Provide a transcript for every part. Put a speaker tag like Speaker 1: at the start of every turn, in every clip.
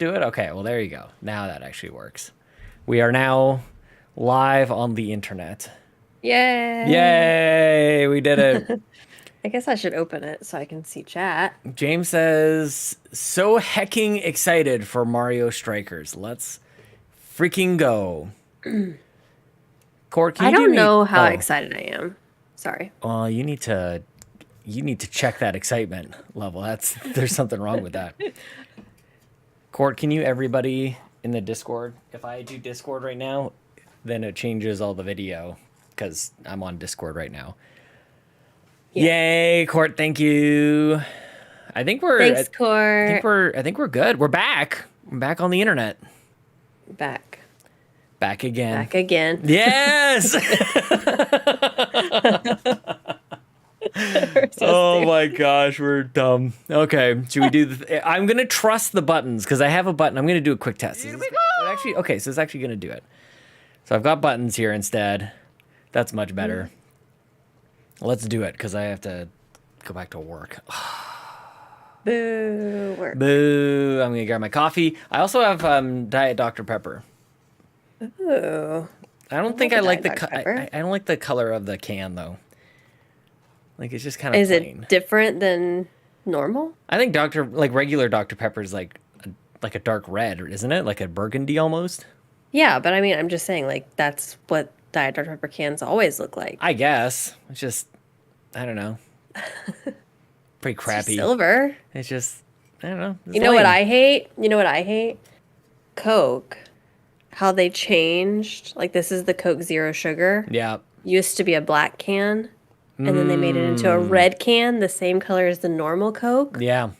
Speaker 1: do it? Okay, well, there you go. Now that actually works. We are now live on the internet.
Speaker 2: Yay!
Speaker 1: Yay! We did it.
Speaker 2: I guess I should open it so I can see chat.
Speaker 1: James says, so hecking excited for Mario Strikers. Let's freaking go. Court, can
Speaker 2: I
Speaker 1: you
Speaker 2: don't
Speaker 1: do
Speaker 2: know
Speaker 1: me...
Speaker 2: how
Speaker 1: oh.
Speaker 2: excited I am. Sorry.
Speaker 1: Well, you need to check that excitement level. There's something wrong with that. Court, can you everybody in the Discord? If I do Discord right now, then it changes all the video because I'm on Discord right now. Yeah. Yay, Court! Thank you. Thanks,
Speaker 2: Court.
Speaker 1: I think we're good. We're back. We're back on the internet.
Speaker 2: Back
Speaker 1: again.
Speaker 2: Back again.
Speaker 1: Yes. Oh my gosh, we're dumb. Okay, should we do I'm gonna trust the buttons because I have a button. I'm gonna do a quick test. So it's actually gonna do it. So I've got buttons here instead. That's much better. Let's do it because I have to go back to work.
Speaker 2: Boo, work.
Speaker 1: Boo. I'm gonna grab my coffee. I also have Diet Dr. Pepper.
Speaker 2: Ooh.
Speaker 1: I don't think I like the I don't like the color of the can though. Like it's just kind of plain.
Speaker 2: It different than normal?
Speaker 1: I think regular Dr. Pepper is like a dark red, isn't it? Like a burgundy almost.
Speaker 2: Yeah, but I mean, I'm just saying, like, that's what Diet Dr. Pepper cans always look like.
Speaker 1: I guess. It's just, I don't know. Pretty crappy.
Speaker 2: Silver.
Speaker 1: It's just, I don't know.
Speaker 2: You know what I hate? Coke. How they changed. Like, this is the Coke Zero Sugar.
Speaker 1: Yeah.
Speaker 2: Used to be a black can. And then they made it into a red can, the same color as the normal Coke.
Speaker 1: Yeah.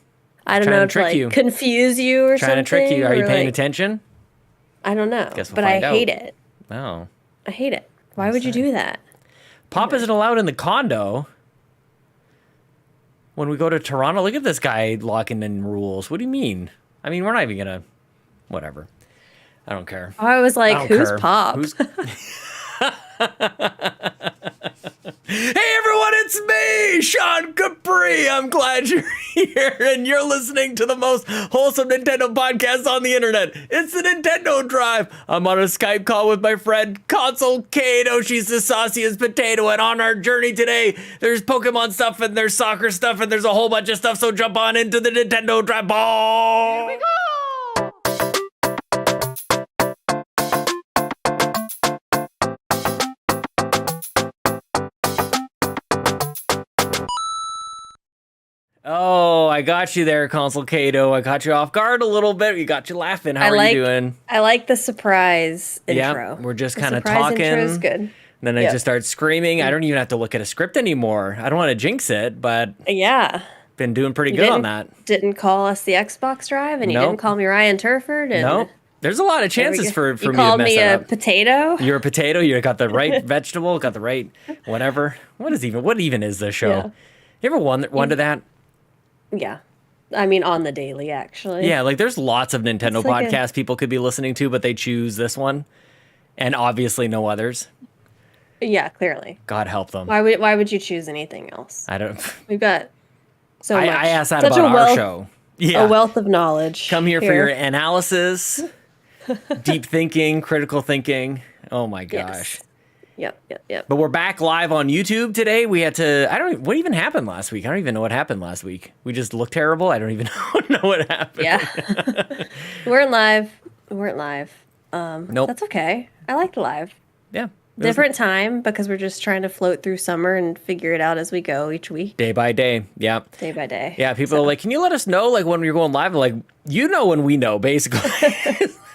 Speaker 2: I don't know, to confuse you or something.
Speaker 1: Trying to trick you. Are you paying attention?
Speaker 2: I don't know.
Speaker 1: Guess we'll
Speaker 2: but
Speaker 1: find
Speaker 2: I hate it.
Speaker 1: Oh.
Speaker 2: I hate it. Why would you do that?
Speaker 1: Pop isn't allowed in the condo. When we go to Toronto, look at this guy locking in rules. What do you mean? I mean, we're not even going to... Whatever. I don't care.
Speaker 2: Oh, I was like, who's Pop?
Speaker 1: Hey everyone, it's me, Sean Capri. I'm glad you're here and you're listening to the most wholesome Nintendo podcast on the internet. It's the Nintendo Drive. I'm on a Skype call with my friend Console Caito. She's the sauciest potato, and on our journey today, there's Pokemon stuff and there's soccer stuff and there's a whole bunch of stuff, so jump on into the Nintendo Drive ball. Here we go. Oh, I got you there, Console Caito. I got you off guard a little bit. We got you laughing. How are you doing?
Speaker 2: I like the surprise intro.
Speaker 1: Yeah, we're just kind of talking. The surprise intro is good. Then I just start screaming. I don't even have to look at a script anymore. I don't want to jinx it, but
Speaker 2: yeah,
Speaker 1: been doing pretty good on that.
Speaker 2: Didn't call us the Xbox Drive, and you didn't call me Ryan Turford. And
Speaker 1: nope. There's a lot of chances for me to mess it up.
Speaker 2: You called me a potato.
Speaker 1: You're a potato. You got the right vegetable. Got the right whatever. What even is this show? Yeah. You ever wonder that?
Speaker 2: Yeah. I mean, on the daily, actually.
Speaker 1: Yeah, like there's lots of Nintendo podcasts people could be listening to, but they choose this one. And obviously no others.
Speaker 2: Yeah, clearly.
Speaker 1: God help them.
Speaker 2: Why would you choose anything else?
Speaker 1: I don't...
Speaker 2: We've got so much.
Speaker 1: I asked that about our show. Yeah.
Speaker 2: A wealth of knowledge.
Speaker 1: Come here for your analysis, deep thinking, critical thinking. Oh my gosh.
Speaker 2: Yes. Yep.
Speaker 1: But we're back live on YouTube today. We had to, what even happened last week? I don't even know what happened last week. We just looked terrible. I don't even know what happened.
Speaker 2: Yeah. We weren't live.
Speaker 1: Nope.
Speaker 2: That's okay. I liked live.
Speaker 1: Yeah.
Speaker 2: Different time because we're just trying to float through summer and figure it out as we go each week.
Speaker 1: Day by day. Yeah.
Speaker 2: Day by day.
Speaker 1: Yeah. People are like, can you let us know like when you're going live? I'm like, you know when we know, basically.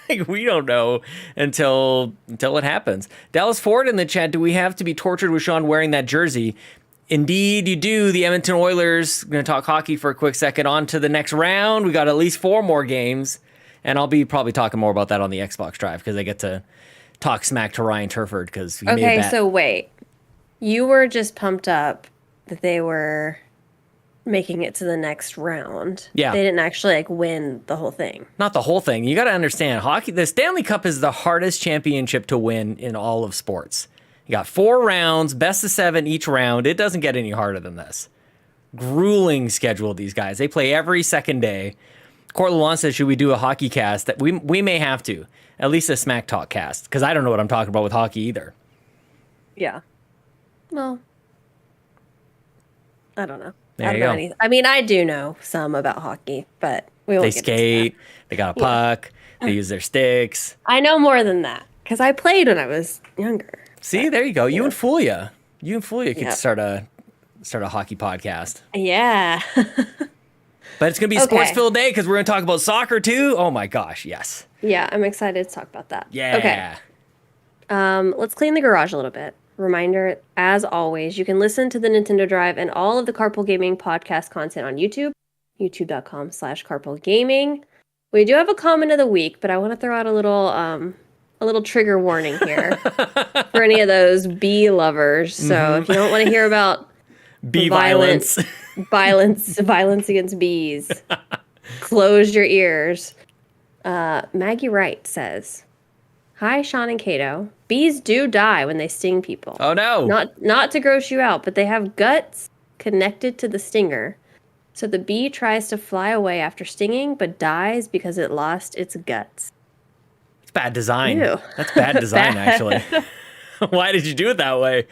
Speaker 1: Like, we don't know until it happens. Dallas Ford in the chat, do we have to be tortured with Sean wearing that jersey? Indeed, you do. The Edmonton Oilers, going to talk hockey for a quick second. On to the next round. We got at least 4 more games. And I'll be probably talking more about that on the Xbox Drive because I get to talk smack to Ryan Turford because he made a bet.
Speaker 2: Okay, so wait. You were just pumped up that they were making it to the next round.
Speaker 1: Yeah.
Speaker 2: They didn't actually like win the whole thing.
Speaker 1: Not the whole thing. You got to understand, hockey, the Stanley Cup is the hardest championship to win in all of sports. You got 4 rounds, best of 7 each round. It doesn't get any harder than this. Grueling schedule, these guys. They play every second day. Cortland Lawn says, should we do a hockey cast? That we may have to. At least a smack talk cast. Because I don't know what I'm talking about with hockey either.
Speaker 2: Yeah. Well, I don't know.
Speaker 1: There you go.
Speaker 2: I mean, I do know some about hockey, but we won't
Speaker 1: They
Speaker 2: get
Speaker 1: skate.
Speaker 2: into
Speaker 1: They got a puck. They use their sticks.
Speaker 2: that. I know more than that because I played when I was younger.
Speaker 1: See, there you go. You and Fulia. You and Fulia could
Speaker 2: Yep.
Speaker 1: start a hockey podcast.
Speaker 2: Yeah.
Speaker 1: But it's going to be a
Speaker 2: Okay.
Speaker 1: sports-filled day because we're going to talk about soccer too. Oh my gosh, yes.
Speaker 2: Yeah, I'm excited to talk about that.
Speaker 1: Yeah.
Speaker 2: Okay. Let's clean the garage a little bit. Reminder, as always, you can listen to the Nintendo Drive and all of the Carpool Gaming podcast content on YouTube, youtube.com/carpoolgaming. We do have a comment of the week, but I want to throw out a little trigger warning here for any of those bee lovers. So if you don't want to hear about
Speaker 1: Bee violence.
Speaker 2: violence against bees, close your ears. Maggie Wright says, "Hi, Sean and Caito. Bees do die when they sting people.
Speaker 1: Oh no.
Speaker 2: Not to gross you out, but they have guts connected to the stinger. So the bee tries to fly away after stinging, but dies because it lost its guts."
Speaker 1: It's bad design.
Speaker 2: Ew.
Speaker 1: That's bad design, actually. Why did you do it that way?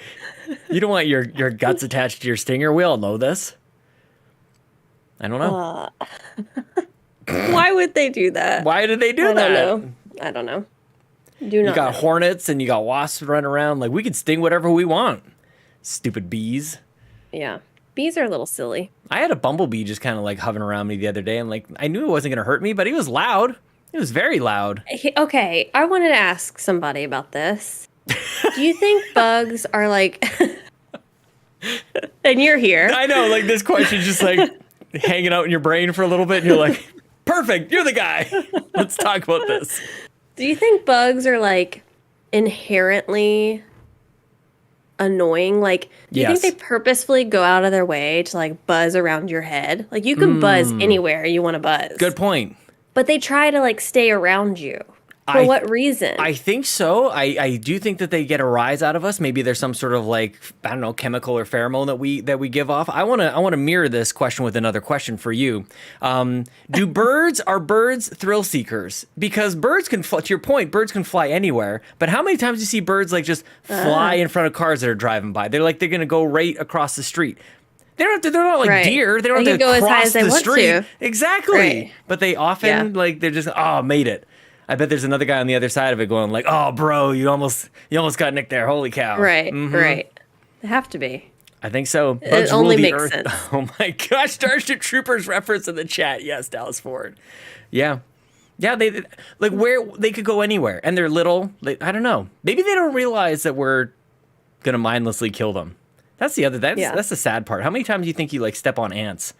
Speaker 1: You don't want your guts attached to your stinger. We all know this. I don't know.
Speaker 2: Why would they do that?
Speaker 1: Why did they do that?
Speaker 2: I don't know. Do
Speaker 1: You
Speaker 2: not
Speaker 1: got
Speaker 2: know.
Speaker 1: hornets and you got wasps running around. Like, we could sting whatever we want. Stupid bees.
Speaker 2: Yeah. Bees are a little silly.
Speaker 1: I had a bumblebee just kind of like hovering around me the other day, and like I knew it wasn't going to hurt me, but he was loud. It was very loud.
Speaker 2: Okay, I wanted to ask somebody about this. Do you think bugs are like... And you're here.
Speaker 1: I know, like this question's just like hanging out in your brain for a little bit, and you're like, perfect, you're the guy. Let's talk about this.
Speaker 2: Do you think bugs are like inherently annoying? Like, do you
Speaker 1: Yes.
Speaker 2: think they purposefully go out of their way to like buzz around your head? Like, you can buzz anywhere you want to buzz.
Speaker 1: Good point.
Speaker 2: But they try to like stay around you. For what reason?
Speaker 1: I think so. I do think that they get a rise out of us. Maybe there's some sort of like, I don't know, chemical or pheromone that we give off. I want to mirror this question with another question for you. Are birds thrill seekers? Because birds can fly, to your point, birds can fly anywhere. But how many times do you see birds like just fly in front of cars that are driving by? They're going to go right across the street. They're not like
Speaker 2: Right.
Speaker 1: deer. They don't
Speaker 2: They
Speaker 1: have
Speaker 2: can
Speaker 1: to
Speaker 2: go as high
Speaker 1: cross
Speaker 2: as they
Speaker 1: the
Speaker 2: want
Speaker 1: street.
Speaker 2: to.
Speaker 1: Exactly.
Speaker 2: Right.
Speaker 1: But they often they're just made it. I bet there's another guy on the other side of it going like, "Oh, bro, you almost got nicked there. Holy cow!"
Speaker 2: Right, right. They have to be.
Speaker 1: I think so.
Speaker 2: It only makes sense.
Speaker 1: Oh my gosh, Starship Troopers reference in the chat. Yes, Dallas Ford. Yeah. They like where they could go anywhere, and they're little. I don't know. Maybe they don't realize that we're gonna mindlessly kill them. That's the sad part. How many times do you think you like step on ants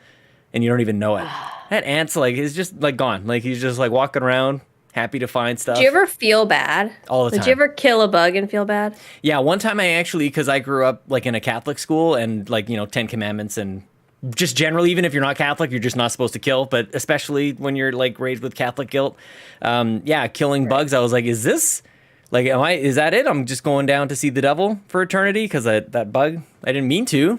Speaker 1: and you don't even know it? That ant's like is just like gone. Like he's just like walking around, happy to find stuff.
Speaker 2: Do you ever feel bad?
Speaker 1: All the time.
Speaker 2: Did you ever kill a bug and feel bad?
Speaker 1: Yeah, one time I actually, because I grew up like in a Catholic school and like, 10 commandments and just generally, even if you're not Catholic, you're just not supposed to kill. But especially when you're like raised with Catholic guilt, killing bugs. I was like, is this like, is that it? I'm just going down to see the devil for eternity because that bug, I didn't mean to.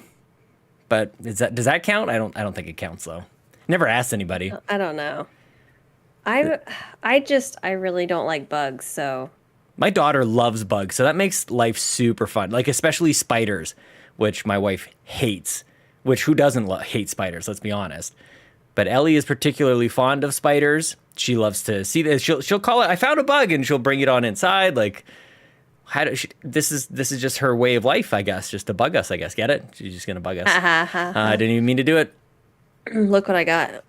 Speaker 1: But does that count? I don't think it counts though. Never asked anybody.
Speaker 2: I don't know. I really don't like bugs, so.
Speaker 1: My daughter loves bugs, so that makes life super fun. Like especially spiders, which my wife hates. Which who doesn't hate spiders? Let's be honest. But Ellie is particularly fond of spiders. She loves to see this. She'll call it. I found a bug, and she'll bring it on inside. Like, this is just her way of life, I guess. Just to bug us, I guess. Get it? She's just gonna bug us. I didn't even mean to do it.
Speaker 2: Look what I got.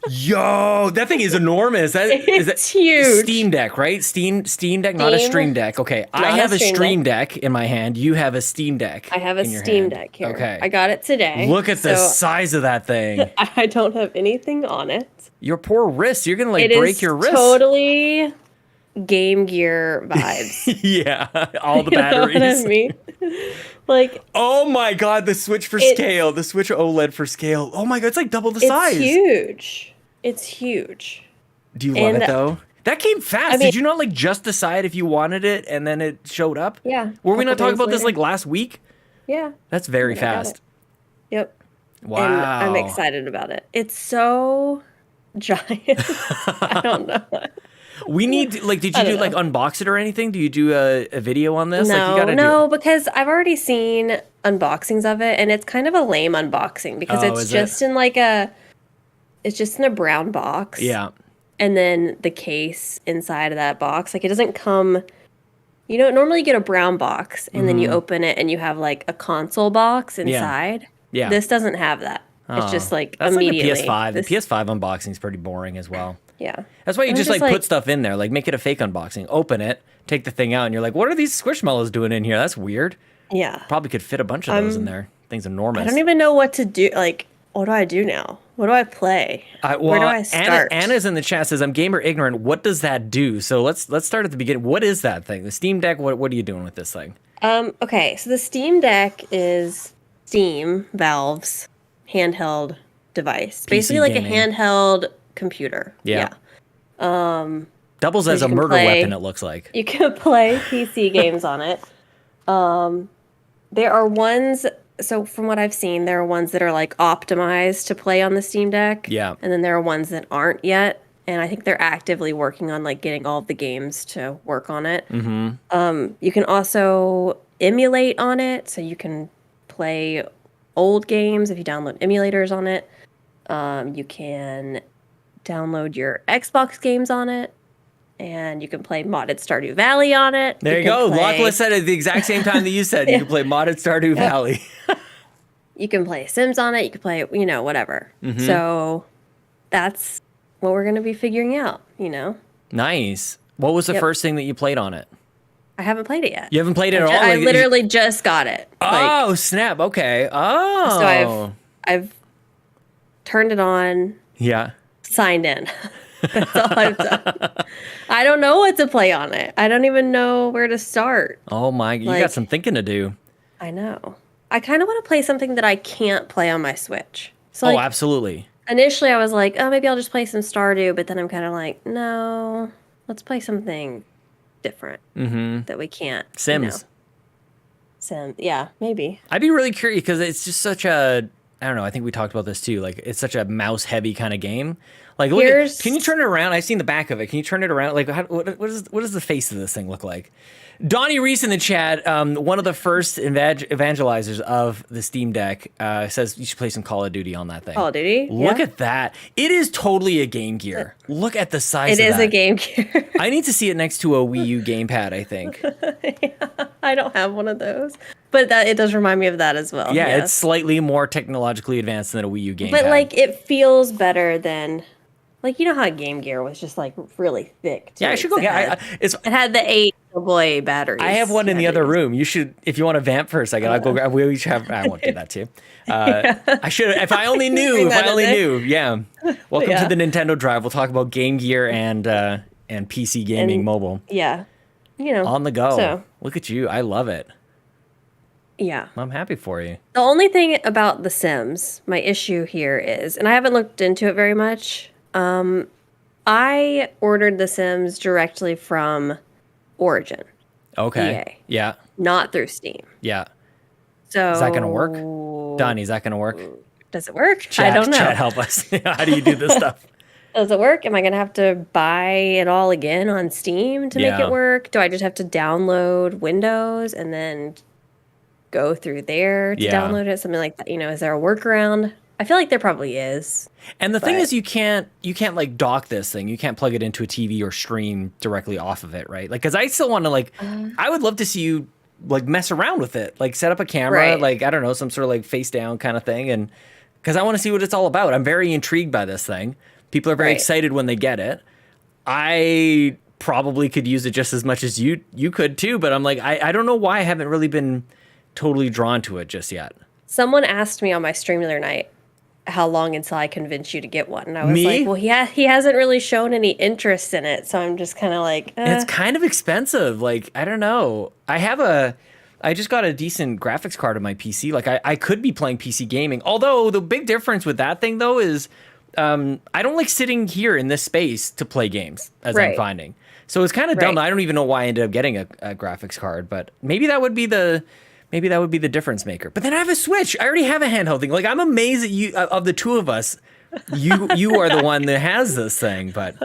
Speaker 1: Yo, that thing is enormous.
Speaker 2: It's huge.
Speaker 1: Steam Deck, right? Steam Deck, not a Stream Deck. Okay, I have a Stream Deck in my hand. You have a Steam Deck.
Speaker 2: I have a Steam Deck here.
Speaker 1: Okay,
Speaker 2: I got it today.
Speaker 1: Look at the size of that thing.
Speaker 2: I don't have anything on it.
Speaker 1: Your poor wrist. You're gonna
Speaker 2: It
Speaker 1: break
Speaker 2: is
Speaker 1: your wrist.
Speaker 2: Totally Game Gear vibes.
Speaker 1: Yeah, all the
Speaker 2: You know
Speaker 1: batteries.
Speaker 2: what I mean? Like,
Speaker 1: oh my god, the Switch for scale. The Switch OLED for scale. Oh my god, it's like double the size.
Speaker 2: It's huge. It's huge.
Speaker 1: Do you love it though? That came fast. Did you not like just decide if you wanted it and then it showed up?
Speaker 2: Yeah.
Speaker 1: Were we not talking about this like last week?
Speaker 2: Yeah.
Speaker 1: That's very fast.
Speaker 2: Yep.
Speaker 1: Wow.
Speaker 2: And I'm excited about it. It's so giant. I don't know.
Speaker 1: We need, like, did you do, like, unbox it or anything? Do you do a video on this?
Speaker 2: No,
Speaker 1: like, you gotta
Speaker 2: no, because I've already seen unboxings of it, and it's kind of a lame unboxing because it's just in like it's just in a brown box.
Speaker 1: Yeah.
Speaker 2: And then the case inside of that box, like it doesn't come, normally you get a brown box and then you open it and you have like a console box inside.
Speaker 1: Yeah.
Speaker 2: This doesn't have that. It's just like
Speaker 1: that's
Speaker 2: immediately.
Speaker 1: Like the PS5. The PS5 unboxing is pretty boring as well.
Speaker 2: Yeah.
Speaker 1: That's why you just like put stuff in there, like make it a fake unboxing, open it, take the thing out, and you're like, what are these Squishmallows doing in here? That's weird.
Speaker 2: Yeah.
Speaker 1: Probably could fit a bunch of those in there. Thing's enormous.
Speaker 2: I don't even know what to do. Like, what do I do now? What do I play? Where do I start?
Speaker 1: Anna's in the chat says, I'm gamer ignorant. What does that do? So let's start at the beginning. What is that thing? The Steam Deck, what are you doing with this thing?
Speaker 2: Okay, so the Steam Deck is Valve's handheld device.
Speaker 1: PC
Speaker 2: basically like
Speaker 1: gaming.
Speaker 2: a handheld computer.
Speaker 1: Yeah. Doubles as a murder weapon, it looks like.
Speaker 2: You can play PC games on it. There are ones, so from what I've seen, there are ones that are like optimized to play on the Steam Deck.
Speaker 1: Yeah.
Speaker 2: And then there are ones that aren't yet. And I think they're actively working on like getting all of the games to work on it. Mm-hmm. You can also emulate on it, so you can play old games if you download emulators on it. You can download your Xbox games on it, and you can play modded Stardew Valley on it.
Speaker 1: There you go. Lachlan said it at the exact same time that you said. You can play modded Stardew Valley.
Speaker 2: You can play Sims on it. You can play, whatever. Mm-hmm. So that's what we're going to be figuring out,
Speaker 1: Nice. What was the first thing that you played on it?
Speaker 2: I haven't played it yet.
Speaker 1: You haven't played it at all?
Speaker 2: I literally just got it.
Speaker 1: Oh, snap. Okay. Oh.
Speaker 2: So I've turned it on.
Speaker 1: Yeah.
Speaker 2: Signed in. That's all I've done. I don't know what to play on it. I don't even know where to start.
Speaker 1: Oh my, you got some thinking to do.
Speaker 2: I know. I kind of want to play something that I can't play on my Switch. So
Speaker 1: absolutely.
Speaker 2: Initially I was like, oh, maybe I'll just play some Stardew, but then I'm kind of like, no, let's play something different that we can't.
Speaker 1: Sims.
Speaker 2: Sims, yeah, maybe.
Speaker 1: I'd be really curious because it's just such a, I don't know, I think we talked about this too. Like, it's such a mouse heavy kind of game. Like, can you turn it around? I've seen the back of it. Can you turn it around? Like, what does the face of this thing look like? Donnie Reese in the chat, one of the first evangelizers of the Steam Deck, says you should play some Call of Duty on that thing.
Speaker 2: Call of Duty?
Speaker 1: Look at that. It is totally a Game Gear. Look at the size of that.
Speaker 2: It is a Game Gear.
Speaker 1: I need to see it next to a Wii U gamepad, I think.
Speaker 2: Yeah, I don't have one of those. But it does remind me of that as well.
Speaker 1: Yeah, it's slightly more technologically advanced than a Wii U gamepad.
Speaker 2: But, like, it feels better than... Like, you know how Game Gear was just, like, really thick, too?
Speaker 1: Yeah, I should go get it.
Speaker 2: It had the 8 AA batteries.
Speaker 1: I have one in the other room. You should, if you want to vamp for a second, I'll go grab. We each have. I won't do that too. I should. If I only knew. Yeah. Welcome to the Nintendo Drive. We'll talk about Game Gear and PC gaming mobile.
Speaker 2: Yeah.
Speaker 1: On the go.
Speaker 2: So.
Speaker 1: Look at you. I love it.
Speaker 2: Yeah.
Speaker 1: I'm happy for you.
Speaker 2: The only thing about The Sims, my issue here is, and I haven't looked into it very much. I ordered The Sims directly from Origin.
Speaker 1: Okay.
Speaker 2: EA,
Speaker 1: yeah.
Speaker 2: Not through Steam.
Speaker 1: Yeah.
Speaker 2: So
Speaker 1: is that going to work? Donnie, is that going to work?
Speaker 2: Does it work?
Speaker 1: Chat,
Speaker 2: I don't know.
Speaker 1: Chat, help us. How do you do this stuff?
Speaker 2: Does it work? Am I going to have to buy it all again on Steam to make it work? Do I just have to download Windows and then go through there to download it? Something like that. Is there a workaround? I feel like there probably is.
Speaker 1: And the thing is, you can't like dock this thing. You can't plug it into a TV or stream directly off of it, right? Like, because I still want to I would love to see you like mess around with it, like set up a camera, like I don't know, some sort of like face down kind of thing, and because I want to see what it's all about. I'm very intrigued by this thing. People are very excited when they get it. I probably could use it just as much as you could too, but I'm like, I don't know why I haven't really been totally drawn to it just yet.
Speaker 2: Someone asked me on my stream the other night, how long until I convince you to get one? And I was like, well, he hasn't really shown any interest in it. So I'm just kind of like,
Speaker 1: It's kind of expensive. Like, I don't know. I just got a decent graphics card on my PC. Like, I could be playing PC gaming. Although the big difference with that thing, though, is I don't like sitting here in this space to play games, as I'm finding. So it's kind of dumb. I don't even know why I ended up getting a graphics card. But maybe that would be the Maybe that would be the difference maker. But then I have a Switch. I already have a handheld thing. Like, I'm amazed that you, of the two of us, you are the one that has this thing. But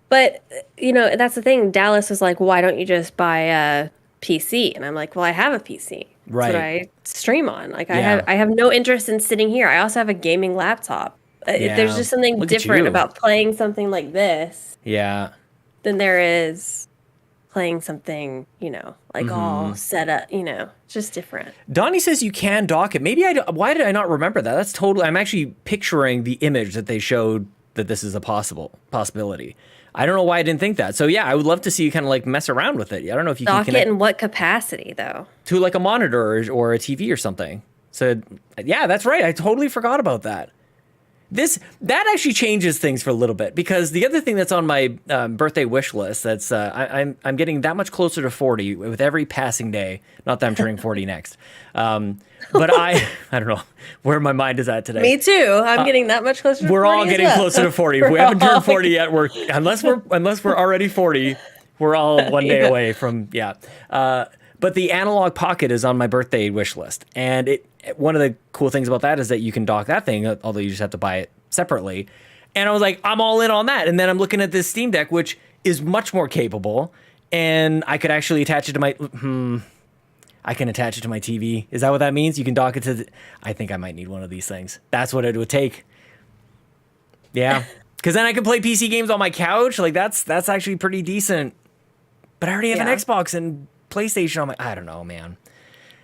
Speaker 2: that's the thing. Dallas was like, why don't you just buy a PC? And I'm like, well, I have a PC.
Speaker 1: Right.
Speaker 2: That's what I stream on. Like,
Speaker 1: Yeah.
Speaker 2: I have no interest in sitting here. I also have a gaming laptop.
Speaker 1: Yeah.
Speaker 2: There's just something
Speaker 1: Look at
Speaker 2: different
Speaker 1: you.
Speaker 2: about playing something like this
Speaker 1: yeah.
Speaker 2: than there is playing something, like all set up, it's just different.
Speaker 1: Donnie says you can dock it. Maybe why did I not remember that? That's totally, I'm actually picturing the image that they showed that this is a possibility. I don't know why I didn't think that. So yeah, I would love to see you kind of like mess around with it. I don't know if you
Speaker 2: Dock
Speaker 1: can connect
Speaker 2: it in what capacity though?
Speaker 1: to like a monitor or a TV or something. So yeah, that's right. I totally forgot about that. That actually changes things for a little bit, because the other thing that's on my birthday wish list, that's I'm getting that much closer to 40 with every passing day. Not that I'm turning 40 next, but I don't know where my mind is at today.
Speaker 2: Me too. I'm getting that much closer to 40.
Speaker 1: We're all getting closer to 40. If we haven't turned 40 yet, unless we're already 40, we're all one day away from but the Analog Pocket is on my birthday wish list, and one of the cool things about that is that you can dock that thing, although you just have to buy it separately. And I was like, I'm all in on that. And then I'm looking at this Steam Deck, which is much more capable, and I could actually attach it to my I can attach it to my TV. Is that what that means? You can dock it to I think I might need one of these things. That's what it would take. Yeah. Because then I can play PC games on my couch. Like that's actually pretty decent. But I already have an Xbox and PlayStation on my, I don't know, man.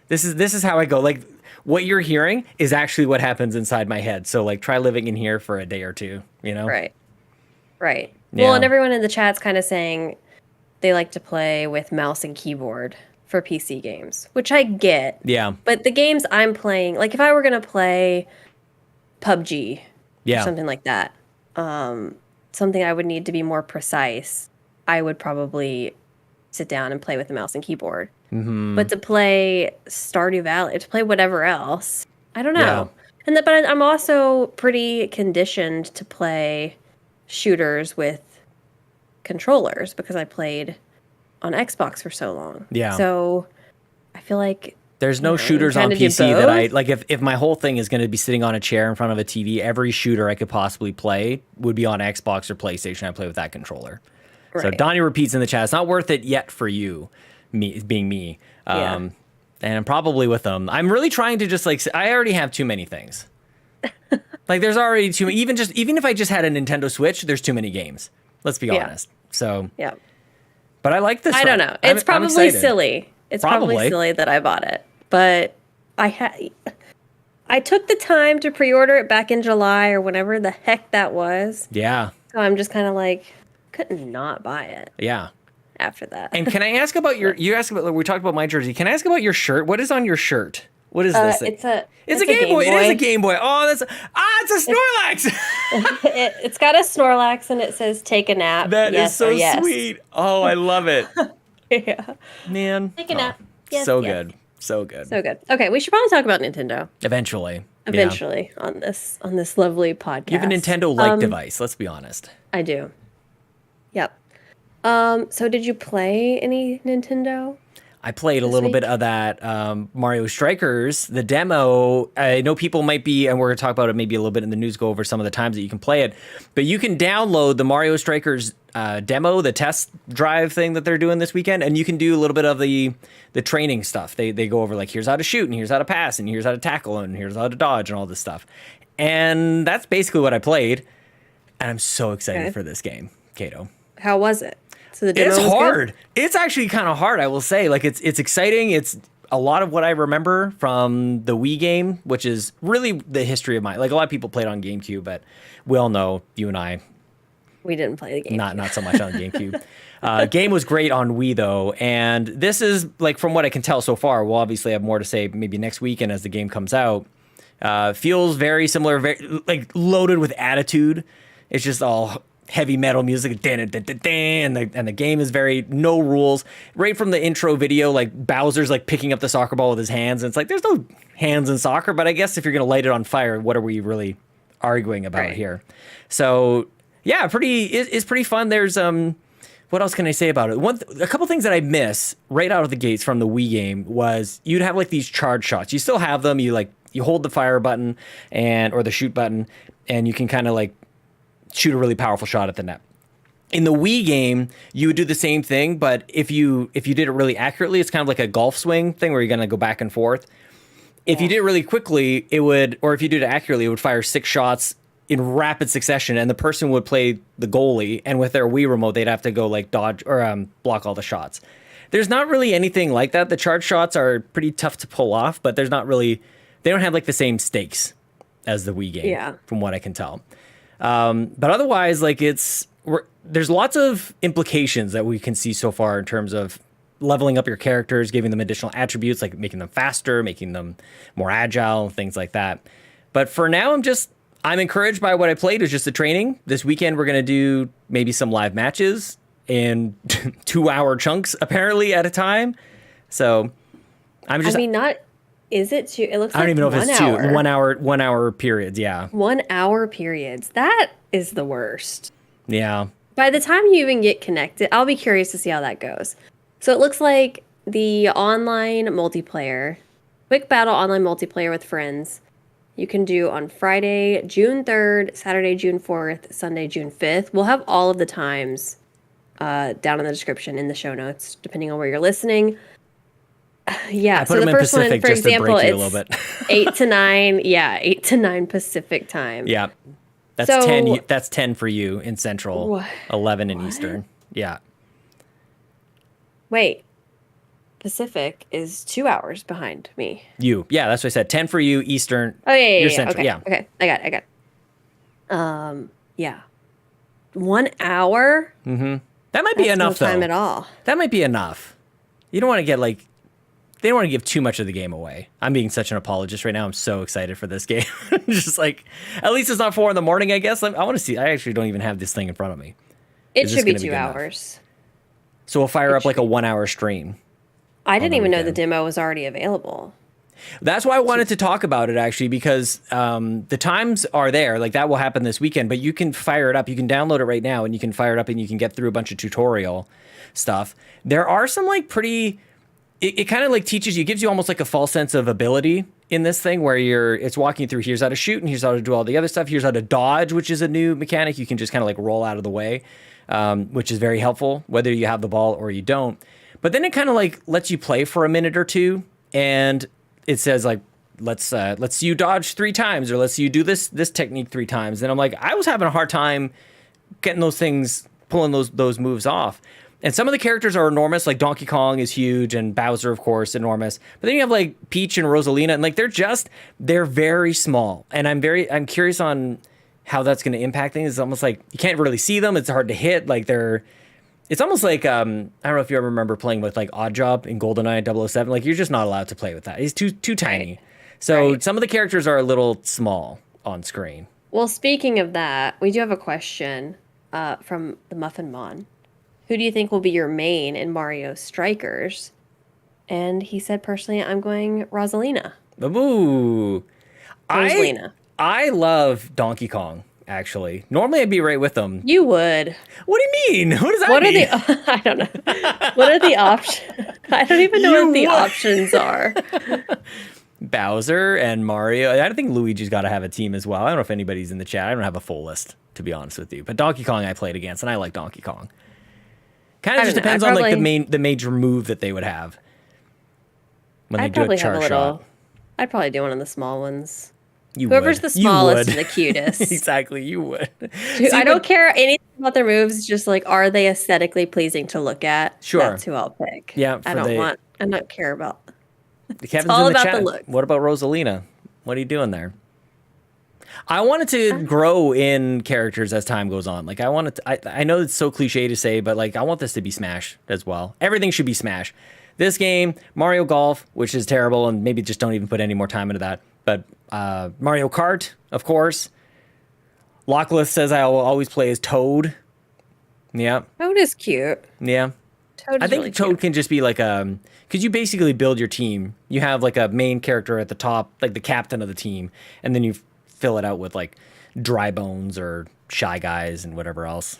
Speaker 1: This is how I go. Like, what you're hearing is actually what happens inside my head. So like, try living in here for a day or two,
Speaker 2: Right.
Speaker 1: Yeah.
Speaker 2: Well, and everyone in the chat's kind of saying they like to play with mouse and keyboard for PC games, which I get.
Speaker 1: Yeah.
Speaker 2: But the games I'm playing, like if I were going to play PUBG or something like that, something I would need to be more precise, I would probably sit down and play with the mouse and keyboard.
Speaker 1: Mm-hmm.
Speaker 2: But to play Stardew Valley, to play whatever else, I don't know.
Speaker 1: Yeah.
Speaker 2: But I'm also pretty conditioned to play shooters with controllers because I played on Xbox for so long.
Speaker 1: Yeah.
Speaker 2: So I feel like
Speaker 1: there's no shooters on PC that I like. If my whole thing is going to be sitting on a chair in front of a TV, every shooter I could possibly play would be on Xbox or PlayStation. I play with that controller. Right. So Donnie repeats in the chat, it's not worth it yet for you, being me. And I'm probably with them. I'm really trying to just like, I already have too many things. Like there's already too many, even if I just had a Nintendo Switch, there's too many games. Let's be honest. So, but I like this.
Speaker 2: I don't know. It's probably silly. It's probably silly that I bought it, but I took the time to pre-order it back in July or whenever the heck that was.
Speaker 1: Yeah.
Speaker 2: So I'm just kind of like, couldn't not buy it.
Speaker 1: Yeah.
Speaker 2: After that.
Speaker 1: And can I ask about you asked about, we talked about my jersey. Can I ask about your shirt? What is on your shirt? What is this?
Speaker 2: It's a
Speaker 1: Game Boy. It is a Game Boy. Oh, it's a Snorlax.
Speaker 2: It's got a Snorlax and it says take a nap.
Speaker 1: That is so sweet. Oh, I love it.
Speaker 2: Yeah.
Speaker 1: Man.
Speaker 2: Take a nap. Yes,
Speaker 1: so good. So good.
Speaker 2: So good. Okay, we should probably talk about Nintendo.
Speaker 1: Eventually
Speaker 2: On this lovely podcast.
Speaker 1: You have a Nintendo-like device, let's be honest.
Speaker 2: I do. Yep. So did you play any Nintendo?
Speaker 1: I played a little bit of that Mario Strikers, the demo. I know people might be, and we're going to talk about it maybe a little bit in the news, go over some of the times that you can play it. But you can download the Mario Strikers demo, the test drive thing that they're doing this weekend, and you can do a little bit of the training stuff. They go over like, here's how to shoot, and here's how to pass, and here's how to tackle, and here's how to dodge, and all this stuff. And that's basically what I played. And I'm so excited for this game, Caito.
Speaker 2: How was it? So the demo
Speaker 1: it's
Speaker 2: was
Speaker 1: hard.
Speaker 2: Good?
Speaker 1: It's actually kind of hard, I will say. Like it's exciting. It's a lot of what I remember from the Wii game, which is really the history of mine. Like a lot of people played on GameCube, but we all know, you and I,
Speaker 2: we didn't play the game.
Speaker 1: Not so much on GameCube. Game was great on Wii though, and this is like from what I can tell so far. We'll obviously have more to say maybe next weekend as the game comes out. Feels very similar, very like loaded with attitude. It's just all heavy metal music, and the game is very no rules. Right from the intro video, like Bowser's like picking up the soccer ball with his hands, and it's like there's no hands in soccer, but I guess if you're gonna light it on fire, what are we really arguing about here? So yeah, it's pretty fun. There's what else can I say about it? A couple things that I miss right out of the gates from the Wii game was you'd have like these charge shots. You still have them. You hold the fire button or the shoot button, and you can kind of like shoot a really powerful shot at the net. In the Wii game, you would do the same thing, but if you did it really accurately, it's kind of like a golf swing thing where you're gonna go back and forth. If you did it really quickly, or if you did it accurately, it would fire 6 shots in rapid succession, and the person would play the goalie, and with their Wii remote, they'd have to go like dodge or block all the shots. There's not really anything like that. The charge shots are pretty tough to pull off, but they don't have like the same stakes as the Wii game, from what I can tell. But otherwise, like there's lots of implications that we can see so far in terms of leveling up your characters, giving them additional attributes, like making them faster, making them more agile, things like that. But for now, I'm encouraged by what I played. It was just the training. This weekend, we're going to do maybe some live matches in 2-hour chunks, apparently, at a time. So
Speaker 2: is it 2? It looks like
Speaker 1: I don't even know if it's 2.
Speaker 2: hour.
Speaker 1: 1 hour periods, yeah.
Speaker 2: 1 hour periods. That is the worst.
Speaker 1: Yeah.
Speaker 2: By the time you even get connected, I'll be curious to see how that goes. So it looks like the online multiplayer, quick battle online multiplayer with friends, you can do on Friday, June 3rd, Saturday, June 4th, Sunday, June 5th. We'll have all of the times down in the description in the show notes, depending on where you're listening. Yeah, so the first one, for example, it's 8 to 9. Yeah, 8 to 9 Pacific time.
Speaker 1: Yeah, that's 10. That's 10 for you in Central, 11 in Eastern. Yeah.
Speaker 2: Wait. Pacific is 2 hours behind me.
Speaker 1: Yeah, that's what I said. 10 for you, Eastern.
Speaker 2: Oh yeah,
Speaker 1: you're Central.
Speaker 2: Okay, okay, I got it. Yeah, 1 hour.
Speaker 1: Mm-hmm. That might be enough,
Speaker 2: no time
Speaker 1: though.
Speaker 2: at all.
Speaker 1: That might be enough. You don't want to get they don't want to give too much of the game away. I'm being such an apologist right now. I'm so excited for this game. Just like, at least it's not 4 a.m, I guess. I want to see. I actually don't even have this thing in front of me.
Speaker 2: It should be 2 hours.
Speaker 1: So we'll fire up like a 1 hour stream.
Speaker 2: I didn't even know the demo was already available.
Speaker 1: That's why I wanted to talk about it, actually, because the times are there. Like, that will happen this weekend, but you can fire it up. You can download it right now, and you can fire it up, and you can get through a bunch of tutorial stuff. There are some, like, pretty... It kind of, like, teaches you, gives you almost like a false sense of ability in this thing, where it's walking through, here's how to shoot, and here's how to do all the other stuff. Here's how to dodge, which is a new mechanic. You can just kind of, like, roll out of the way, which is very helpful, whether you have the ball or you don't. But then it kind of like lets you play for a minute or two, and it says like, let's you dodge 3 times, or let's you do this technique 3 times. And I'm like, I was having a hard time getting those things, pulling those moves off. And some of the characters are enormous, like Donkey Kong is huge, and Bowser, of course, enormous. But then you have like Peach and Rosalina, and like they're very small. And I'm curious on how that's going to impact things. It's almost like you can't really see them. It's hard to hit. Like it's almost like, I don't know if you ever remember playing with like Oddjob in GoldenEye 007. Like, you're just not allowed to play with that. He's too tiny. So some of the characters are a little small on screen.
Speaker 2: Well, speaking of that, we do have a question from the Muffin Mon. Who do you think will be your main in Mario Strikers? And he said, personally, I'm going Rosalina.
Speaker 1: Ooh.
Speaker 2: Rosalina.
Speaker 1: I love Donkey Kong. Actually, normally I'd be right with them.
Speaker 2: You would.
Speaker 1: What do you mean? What does that mean?
Speaker 2: I don't know. What are the options? I don't even know what the options are.
Speaker 1: Bowser and Mario. I think Luigi's got to have a team as well. I don't know if anybody's in the chat. I don't have a full list, to be honest with you. But Donkey Kong I played against, and I like Donkey Kong. Kind of just depends on like the major move that they would have when they do a charge shot.
Speaker 2: I'd probably do one of the small ones.
Speaker 1: Whoever's
Speaker 2: the smallest and the cutest.
Speaker 1: Exactly, you would.
Speaker 2: Dude, I don't care anything about their moves. Just like, are they aesthetically pleasing to look at?
Speaker 1: Sure,
Speaker 2: that's who I'll pick.
Speaker 1: Yeah,
Speaker 2: I don't care about.
Speaker 1: Kevin's all in the chat. The look. What about Rosalina? What are you doing there? I wanted to grow in characters as time goes on. Like, I know it's so cliche to say, but like, I want this to be Smash as well. Everything should be Smash. This game, Mario Golf, which is terrible, and maybe just don't even put any more time into that. But Mario Kart, of course. Lockless says I will always play as Toad. Yeah.
Speaker 2: Toad is cute.
Speaker 1: Yeah.
Speaker 2: Toad is
Speaker 1: I think
Speaker 2: really
Speaker 1: Toad
Speaker 2: cute.
Speaker 1: can just be like because you basically build your team. You have like a main character at the top, like the captain of the team, and then you fill it out with like dry bones or shy guys and whatever else.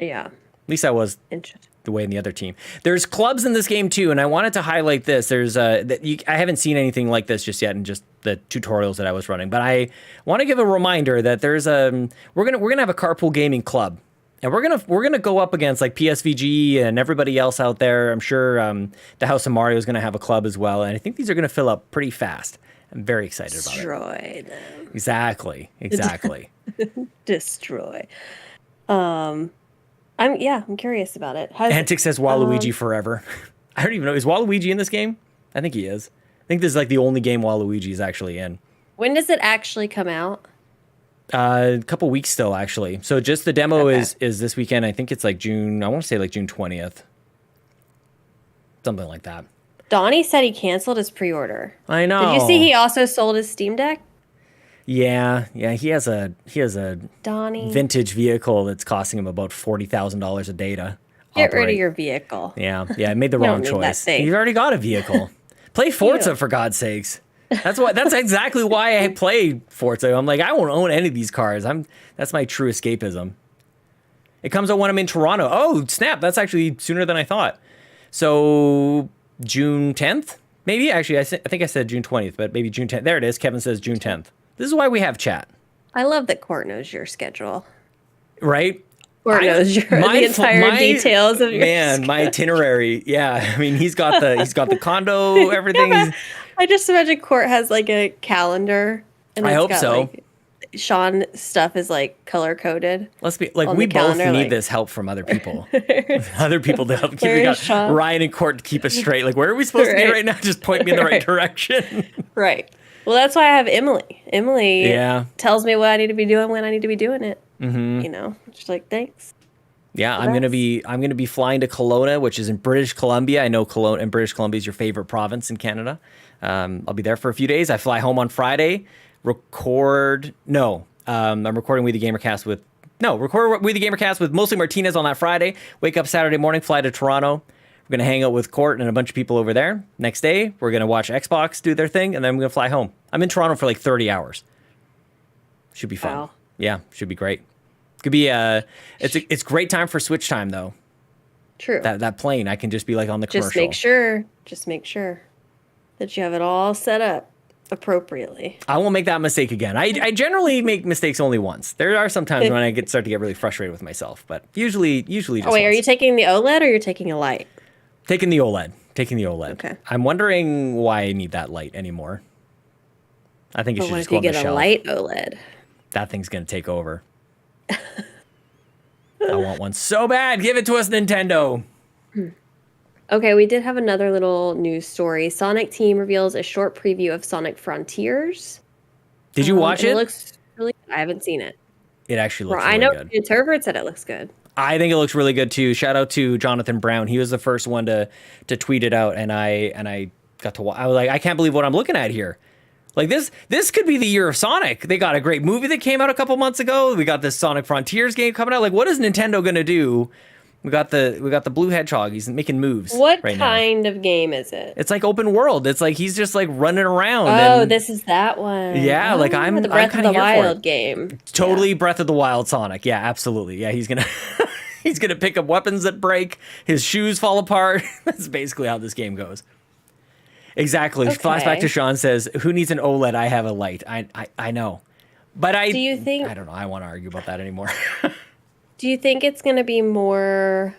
Speaker 2: Yeah.
Speaker 1: At least I was
Speaker 2: Interesting.
Speaker 1: the way in the other team. There's clubs in this game too, and I wanted to highlight this. There's I haven't seen anything like this just yet in just the tutorials that I was running, but I want to give a reminder that there's we're gonna have a carpool gaming club. And we're gonna go up against like PSVG and everybody else out there. I'm sure the House of Mario is gonna have a club as well, and I think these are gonna fill up pretty fast. I'm very excited about it.
Speaker 2: Destroy them.
Speaker 1: Exactly.
Speaker 2: Destroy. I'm curious about it.
Speaker 1: Antic says Waluigi forever. I don't even know. Is Waluigi in this game? I think he is. I think this is like the only game Waluigi is actually in.
Speaker 2: When does it actually come out?
Speaker 1: A couple weeks still, actually. So just the demo is this weekend. I think it's like June. I want to say like June 20th, something like that.
Speaker 2: Donnie said he canceled his pre-order.
Speaker 1: I know.
Speaker 2: Did you see he also sold his Steam Deck?
Speaker 1: Yeah. He has a
Speaker 2: Donnie
Speaker 1: vintage vehicle that's costing him about $40,000 a day to
Speaker 2: Get
Speaker 1: operate.
Speaker 2: rid of your vehicle.
Speaker 1: Yeah. I made the wrong
Speaker 2: don't need that
Speaker 1: choice.
Speaker 2: thing.
Speaker 1: You've already got a vehicle. Play Forza for God's sakes. That's exactly why I play Forza. I'm like, I won't own any of these cars. That's my true escapism. It comes out when I'm in Toronto. Oh, snap. That's actually sooner than I thought. So June 10th, maybe? Actually, I think I said June 20th, but maybe June 10th. There it is. Kevin says June 10th. This is why we have chat.
Speaker 2: I love that Court knows your schedule.
Speaker 1: Right?
Speaker 2: Court knows the entire details of your schedule.
Speaker 1: My itinerary. Yeah. I mean, he's got the condo, everything.
Speaker 2: Yeah, I just imagine Court has like a calendar. And
Speaker 1: I hope so.
Speaker 2: Like, Sean stuff is like color coded.
Speaker 1: Let's be like, we both need this help from other people. Other people to help keep. We got Ryan and Court to keep us straight. Like, where are we supposed to be right now? Just point me in the right direction.
Speaker 2: Right. Well, that's why I have Emily. Emily tells me what I need to be doing when I need to be doing it. Mm-hmm. You know, just like, thanks.
Speaker 1: Yeah, I'm gonna be flying to Kelowna, which is in British Columbia. I know Kelowna and British Columbia is your favorite province in Canada. I'll be there for a few days. I fly home on Friday. I'm recording We the GamerCast with mostly Martinez on that Friday. Wake up Saturday morning, fly to Toronto. We're gonna hang out with Court and a bunch of people over there. Next day, we're gonna watch Xbox do their thing, and then I'm gonna fly home. I'm in Toronto for like 30 hours. Should be fun.
Speaker 2: Wow.
Speaker 1: Yeah, should be great. Could be it's great time for Switch time though.
Speaker 2: True.
Speaker 1: That plane, I can just be like on the commercial.
Speaker 2: Just make sure that you have it all set up appropriately.
Speaker 1: I won't make that mistake again. I generally make mistakes only once. There are some times when I start to get really frustrated with myself, but usually just
Speaker 2: wait,
Speaker 1: once.
Speaker 2: Are you taking the OLED or you're taking a light?
Speaker 1: Taking the OLED.
Speaker 2: Okay.
Speaker 1: I'm wondering why I need that light anymore. I think it should just go on the shelf.
Speaker 2: What if you get a light OLED?
Speaker 1: That thing's going to take over. I want one so bad. Give it to us, Nintendo.
Speaker 2: Okay, we did have another little news story. Sonic Team reveals a short preview of Sonic Frontiers.
Speaker 1: Did you watch it?
Speaker 2: It looks really good. I haven't seen it.
Speaker 1: It actually looks really
Speaker 2: I know
Speaker 1: good.
Speaker 2: Interpret said it looks good.
Speaker 1: I think it looks really good too. Shout out to Johnathan Brown. He was the first one to tweet it out, and I got to watch. I was like, I can't believe what I'm looking at here. Like this could be the year of Sonic. They got a great movie that came out a couple months ago. We got this Sonic Frontiers game coming out. Like, what is Nintendo gonna do? We got the blue hedgehog. He's making moves.
Speaker 2: What
Speaker 1: right
Speaker 2: kind
Speaker 1: now.
Speaker 2: Of game is it?
Speaker 1: It's like open world. It's like he's just like running around.
Speaker 2: Oh, this is that one.
Speaker 1: Yeah, like I'm
Speaker 2: the Breath
Speaker 1: I'm
Speaker 2: of the
Speaker 1: here
Speaker 2: Wild game.
Speaker 1: Totally Breath of the Wild Sonic. Yeah, absolutely. Yeah, he's gonna he's gonna pick up weapons that break. His shoes fall apart. That's basically how this game goes. Exactly.
Speaker 2: Okay.
Speaker 1: Flashback to Sean says, "Who needs an OLED? I have a light." I know, but
Speaker 2: do you think?
Speaker 1: I don't know. I don't want to argue about that anymore.
Speaker 2: Do you think it's going to be more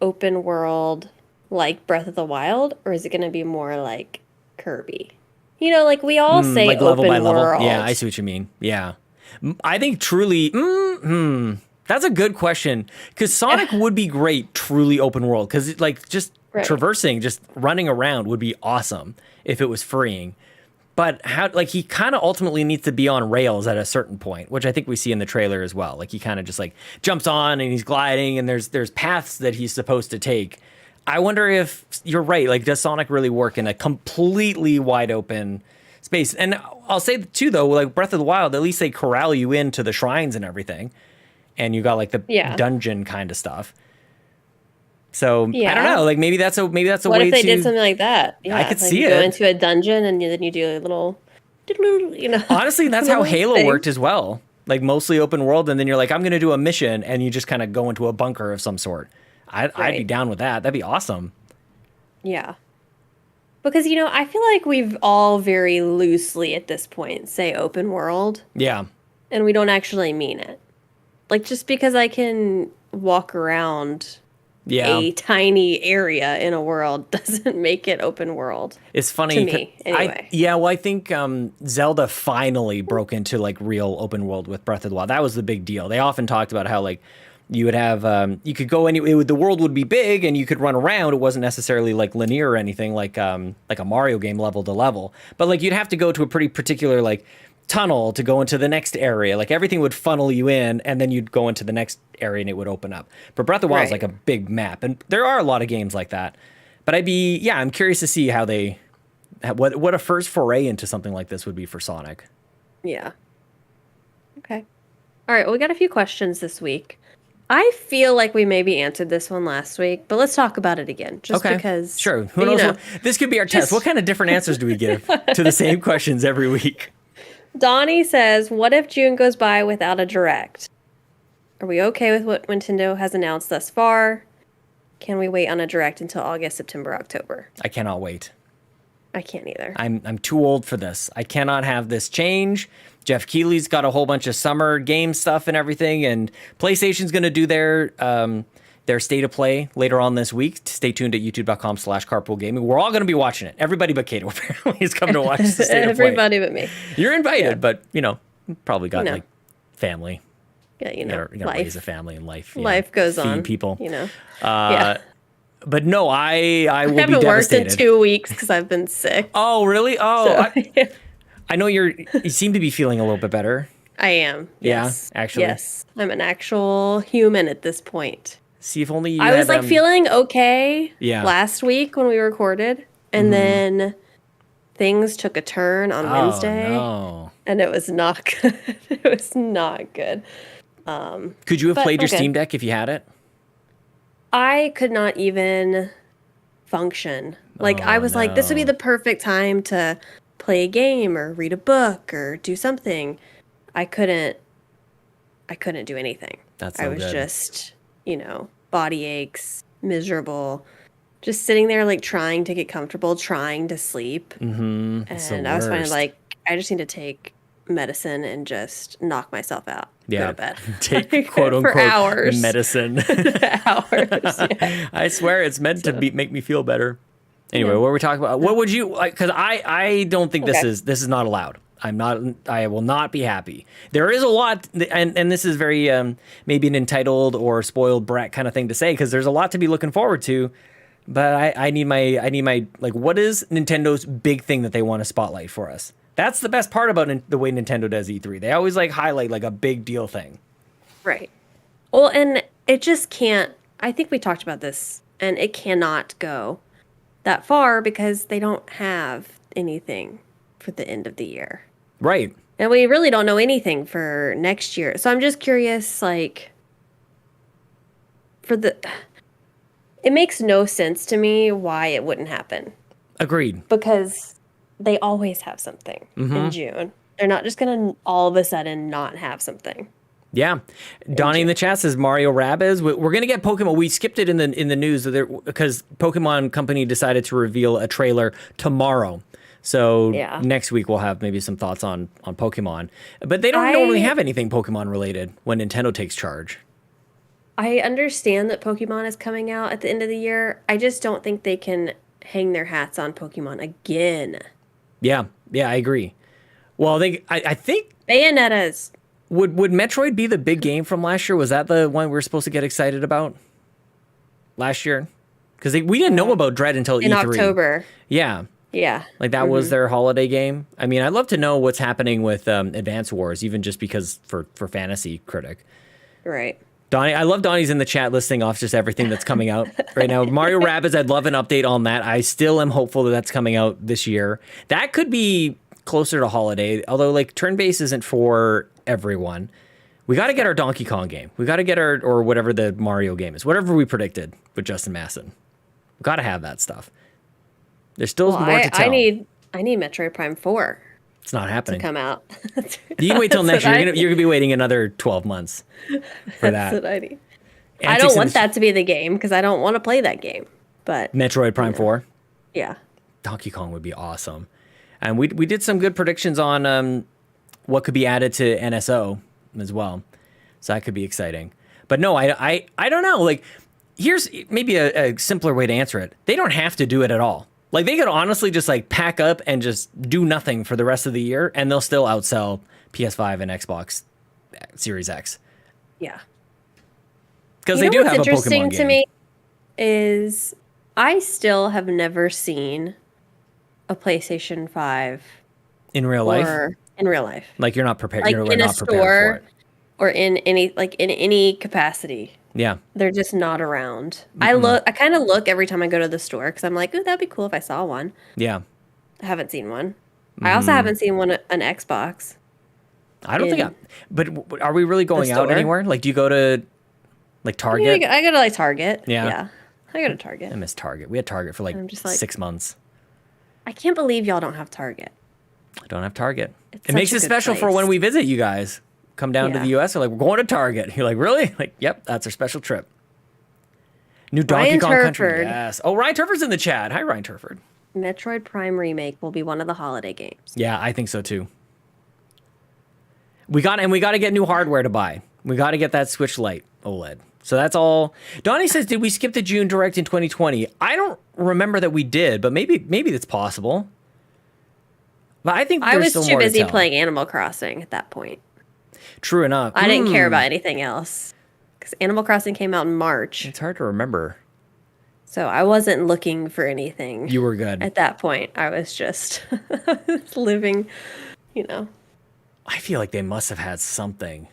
Speaker 2: open world like Breath of the Wild, or is it going to be more like Kirby? You know, like we all say
Speaker 1: like
Speaker 2: open
Speaker 1: level by level.
Speaker 2: world.
Speaker 1: Yeah, I see what you mean. Yeah, I think truly. That's a good question, because Sonic would be great, truly open world, because like just traversing, just running around would be awesome if it was freeing. But how, like, he kind of ultimately needs to be on rails at a certain point, which I think we see in the trailer as well. Like, he kind of just like jumps on and he's gliding, and there's paths that he's supposed to take. I wonder if you're right. Like, does Sonic really work in a completely wide open space? And I'll say too, though, like Breath of the Wild, at least they corral you into the shrines and everything, and you got like the dungeon kind of stuff. So I don't know. Like maybe that's a way to.
Speaker 2: What if they did something like that? Yeah,
Speaker 1: I could
Speaker 2: like
Speaker 1: see
Speaker 2: you
Speaker 1: it.
Speaker 2: Go into a dungeon and then you do a little, you know.
Speaker 1: Honestly, that's how Halo worked as well. like mostly open world, and then you're like, I'm going to do a mission, and you just kind of go into a bunker of some sort. I'd be down with that. That'd be awesome.
Speaker 2: Yeah. Because, I feel like we've all very loosely at this point say open world.
Speaker 1: Yeah.
Speaker 2: And we don't actually mean it. Like, just because I can walk around a tiny area in a world doesn't make it open world.
Speaker 1: It's funny.
Speaker 2: To me, anyway.
Speaker 1: I think Zelda finally broke into like real open world with Breath of the Wild. That was the big deal. They often talked about how like you would have, you could go the world would be big and you could run around. It wasn't necessarily like linear or anything like a Mario game level to level, but like you'd have to go to a pretty particular like tunnel to go into the next area. Like everything would funnel you in, and then you'd go into the next area and it would open up. But Breath of the Wild is like a big map, and there are a lot of games like that. But I'm curious to see how what a first foray into something like this would be for Sonic.
Speaker 2: Yeah. Okay. All right. Well, we got a few questions this week. I feel like we maybe answered this one last week, but let's talk about it again. Just because.
Speaker 1: Sure. Who knows? This could be our test. What kind of different answers do we give to the same questions every week?
Speaker 2: Donnie says, what if June goes by without a direct? Are we okay with what Nintendo has announced thus far? Can we wait on a direct until August, September, October?
Speaker 1: I cannot wait.
Speaker 2: I can't either.
Speaker 1: I'm too old for this. I cannot have this change. Jeff Keighley's got a whole bunch of summer game stuff and everything, and PlayStation's going to do their state of play later on this week. Stay tuned at youtube.com/carpoolgaming. We're all going to be watching it. Everybody but Caito apparently is coming to watch the state of play.
Speaker 2: Everybody but me.
Speaker 1: You're invited, but probably got like family.
Speaker 2: Yeah,
Speaker 1: you gotta raise a family in life.
Speaker 2: Life goes
Speaker 1: feed
Speaker 2: on.
Speaker 1: People.
Speaker 2: Yeah.
Speaker 1: But no, I will be devastated.
Speaker 2: I haven't worked in 2 weeks because I've been sick.
Speaker 1: Oh, really? Oh, so, I know you seem to be feeling a little bit better.
Speaker 2: I am. Yes.
Speaker 1: Yeah, actually.
Speaker 2: Yes. I'm an actual human at this point.
Speaker 1: See, if only you
Speaker 2: I was like feeling okay last week when we recorded, and then things took a turn on Wednesday.
Speaker 1: No.
Speaker 2: And it was not good. It was not good.
Speaker 1: Could you have played your Steam Deck if you had it?
Speaker 2: I could not even function. Like, I was like, this would be the perfect time to play a game or read a book or do something. I couldn't do anything.
Speaker 1: That's so
Speaker 2: I was
Speaker 1: good.
Speaker 2: just, body aches, miserable, just sitting there like trying to get comfortable, trying to sleep.
Speaker 1: Mm-hmm.
Speaker 2: And I was finally like, I just need to take medicine and just knock myself out.
Speaker 1: Yeah.
Speaker 2: Go to bed.
Speaker 1: Take quote unquote
Speaker 2: for hours.
Speaker 1: medicine.
Speaker 2: Hours. Yeah.
Speaker 1: I swear it's meant to make me feel better. Anyway, what were we talking about? What would you like? Because I don't think this is not allowed. I will not be happy. There is a lot, and this is very maybe an entitled or spoiled brat kind of thing to say, because there's a lot to be looking forward to. But I need my like, what is Nintendo's big thing that they want to spotlight for us? That's the best part about the way Nintendo does E3. They always like highlight like a big deal thing.
Speaker 2: Right. Well, and it just can't. I think we talked about this, and it cannot go that far because they don't have anything for the end of the year.
Speaker 1: Right.
Speaker 2: And we really don't know anything for next year. So I'm just curious, like, it makes no sense to me why it wouldn't happen.
Speaker 1: Agreed.
Speaker 2: Because they always have something in June. They're not just going to all of a sudden not have something.
Speaker 1: Yeah. Donnie in the chat says Mario Rabbids. We're going to get Pokemon. We skipped it in the news because Pokemon Company decided to reveal a trailer tomorrow. So next week we'll have maybe some thoughts on Pokemon. But they don't normally have anything Pokemon related when Nintendo takes charge.
Speaker 2: I understand that Pokemon is coming out at the end of the year. I just don't think they can hang their hats on Pokemon again.
Speaker 1: Yeah, I agree. Well, I think
Speaker 2: Bayonetta's.
Speaker 1: Would Metroid be the big game from last year? Was that the one we were supposed to get excited about last year? Because we didn't know about Dread until
Speaker 2: in
Speaker 1: E3.
Speaker 2: October.
Speaker 1: Yeah.
Speaker 2: Yeah.
Speaker 1: Like that was their holiday game. I mean, I'd love to know what's happening with Advance Wars, even just because for Fantasy Critic.
Speaker 2: Right.
Speaker 1: Donnie, I love Donnie's in the chat listing off just everything that's coming out right now. Mario Rabbids, I'd love an update on that. I still am hopeful that that's coming out this year. That could be closer to holiday, although like turn-based isn't for everyone. We got to get our Donkey Kong game. We got to get or whatever the Mario game is, whatever we predicted with Justin Masson. We got to have that stuff. There's still more to tell.
Speaker 2: I need Metroid Prime 4.
Speaker 1: It's not happening.
Speaker 2: come out.
Speaker 1: You can wait till next year. You're gonna be waiting another 12 months for that.
Speaker 2: That's what I need. I don't want that to be the game because I don't want to play that game. But
Speaker 1: Metroid Prime 4.
Speaker 2: Yeah.
Speaker 1: Donkey Kong would be awesome. And we did some good predictions on what could be added to NSO as well. So that could be exciting. But no, I don't know. Like, here's maybe a simpler way to answer it. They don't have to do it at all. Like, they could honestly just like pack up and just do nothing for the rest of the year, and they'll still outsell PS5 and Xbox Series X.
Speaker 2: Yeah.
Speaker 1: Because they do have a Pokemon game.
Speaker 2: What's interesting to me is I still have never seen a PlayStation 5
Speaker 1: in real life.
Speaker 2: In real life.
Speaker 1: Like, you're not prepared.
Speaker 2: Like
Speaker 1: you're
Speaker 2: in
Speaker 1: not
Speaker 2: a
Speaker 1: prepared
Speaker 2: store
Speaker 1: for it.
Speaker 2: or in any capacity.
Speaker 1: Yeah.
Speaker 2: They're just not around. I kind of look every time I go to the store because I'm like, ooh, that'd be cool if I saw one.
Speaker 1: Yeah.
Speaker 2: I haven't seen one. I also haven't seen an Xbox.
Speaker 1: I don't think. But are we really going out anywhere? Like, do you go to like Target?
Speaker 2: Yeah, I go to like Target.
Speaker 1: Yeah.
Speaker 2: I go to Target.
Speaker 1: I miss Target. We had Target for like 6 months.
Speaker 2: I can't believe y'all don't have Target.
Speaker 1: I don't have Target.
Speaker 2: It's
Speaker 1: it makes
Speaker 2: such
Speaker 1: it
Speaker 2: a good
Speaker 1: special for
Speaker 2: place.
Speaker 1: when we visit you guys. Come down to the U.S. We're like, we're going to Target. You're like, really? Like, yep, that's our special trip. New Donkey Kong Country. Yes. Oh, Ryan Turford's in the chat. Hi, Ryan Turford.
Speaker 2: Metroid Prime Remake will be one of the holiday games.
Speaker 1: Yeah, I think so too. We got to get new hardware to buy. We got to get that Switch Lite OLED. So that's all. Donnie says, did we skip the June Direct in 2020? I don't remember that we did, but maybe that's possible. But I think
Speaker 2: I was
Speaker 1: still
Speaker 2: too
Speaker 1: more to
Speaker 2: busy
Speaker 1: tell.
Speaker 2: playing Animal Crossing at that point.
Speaker 1: True enough.
Speaker 2: I didn't care about anything else because Animal Crossing came out in March.
Speaker 1: It's hard to remember.
Speaker 2: So I wasn't looking for anything.
Speaker 1: You were good.
Speaker 2: At that point, I was just living,
Speaker 1: I feel like they must have had something.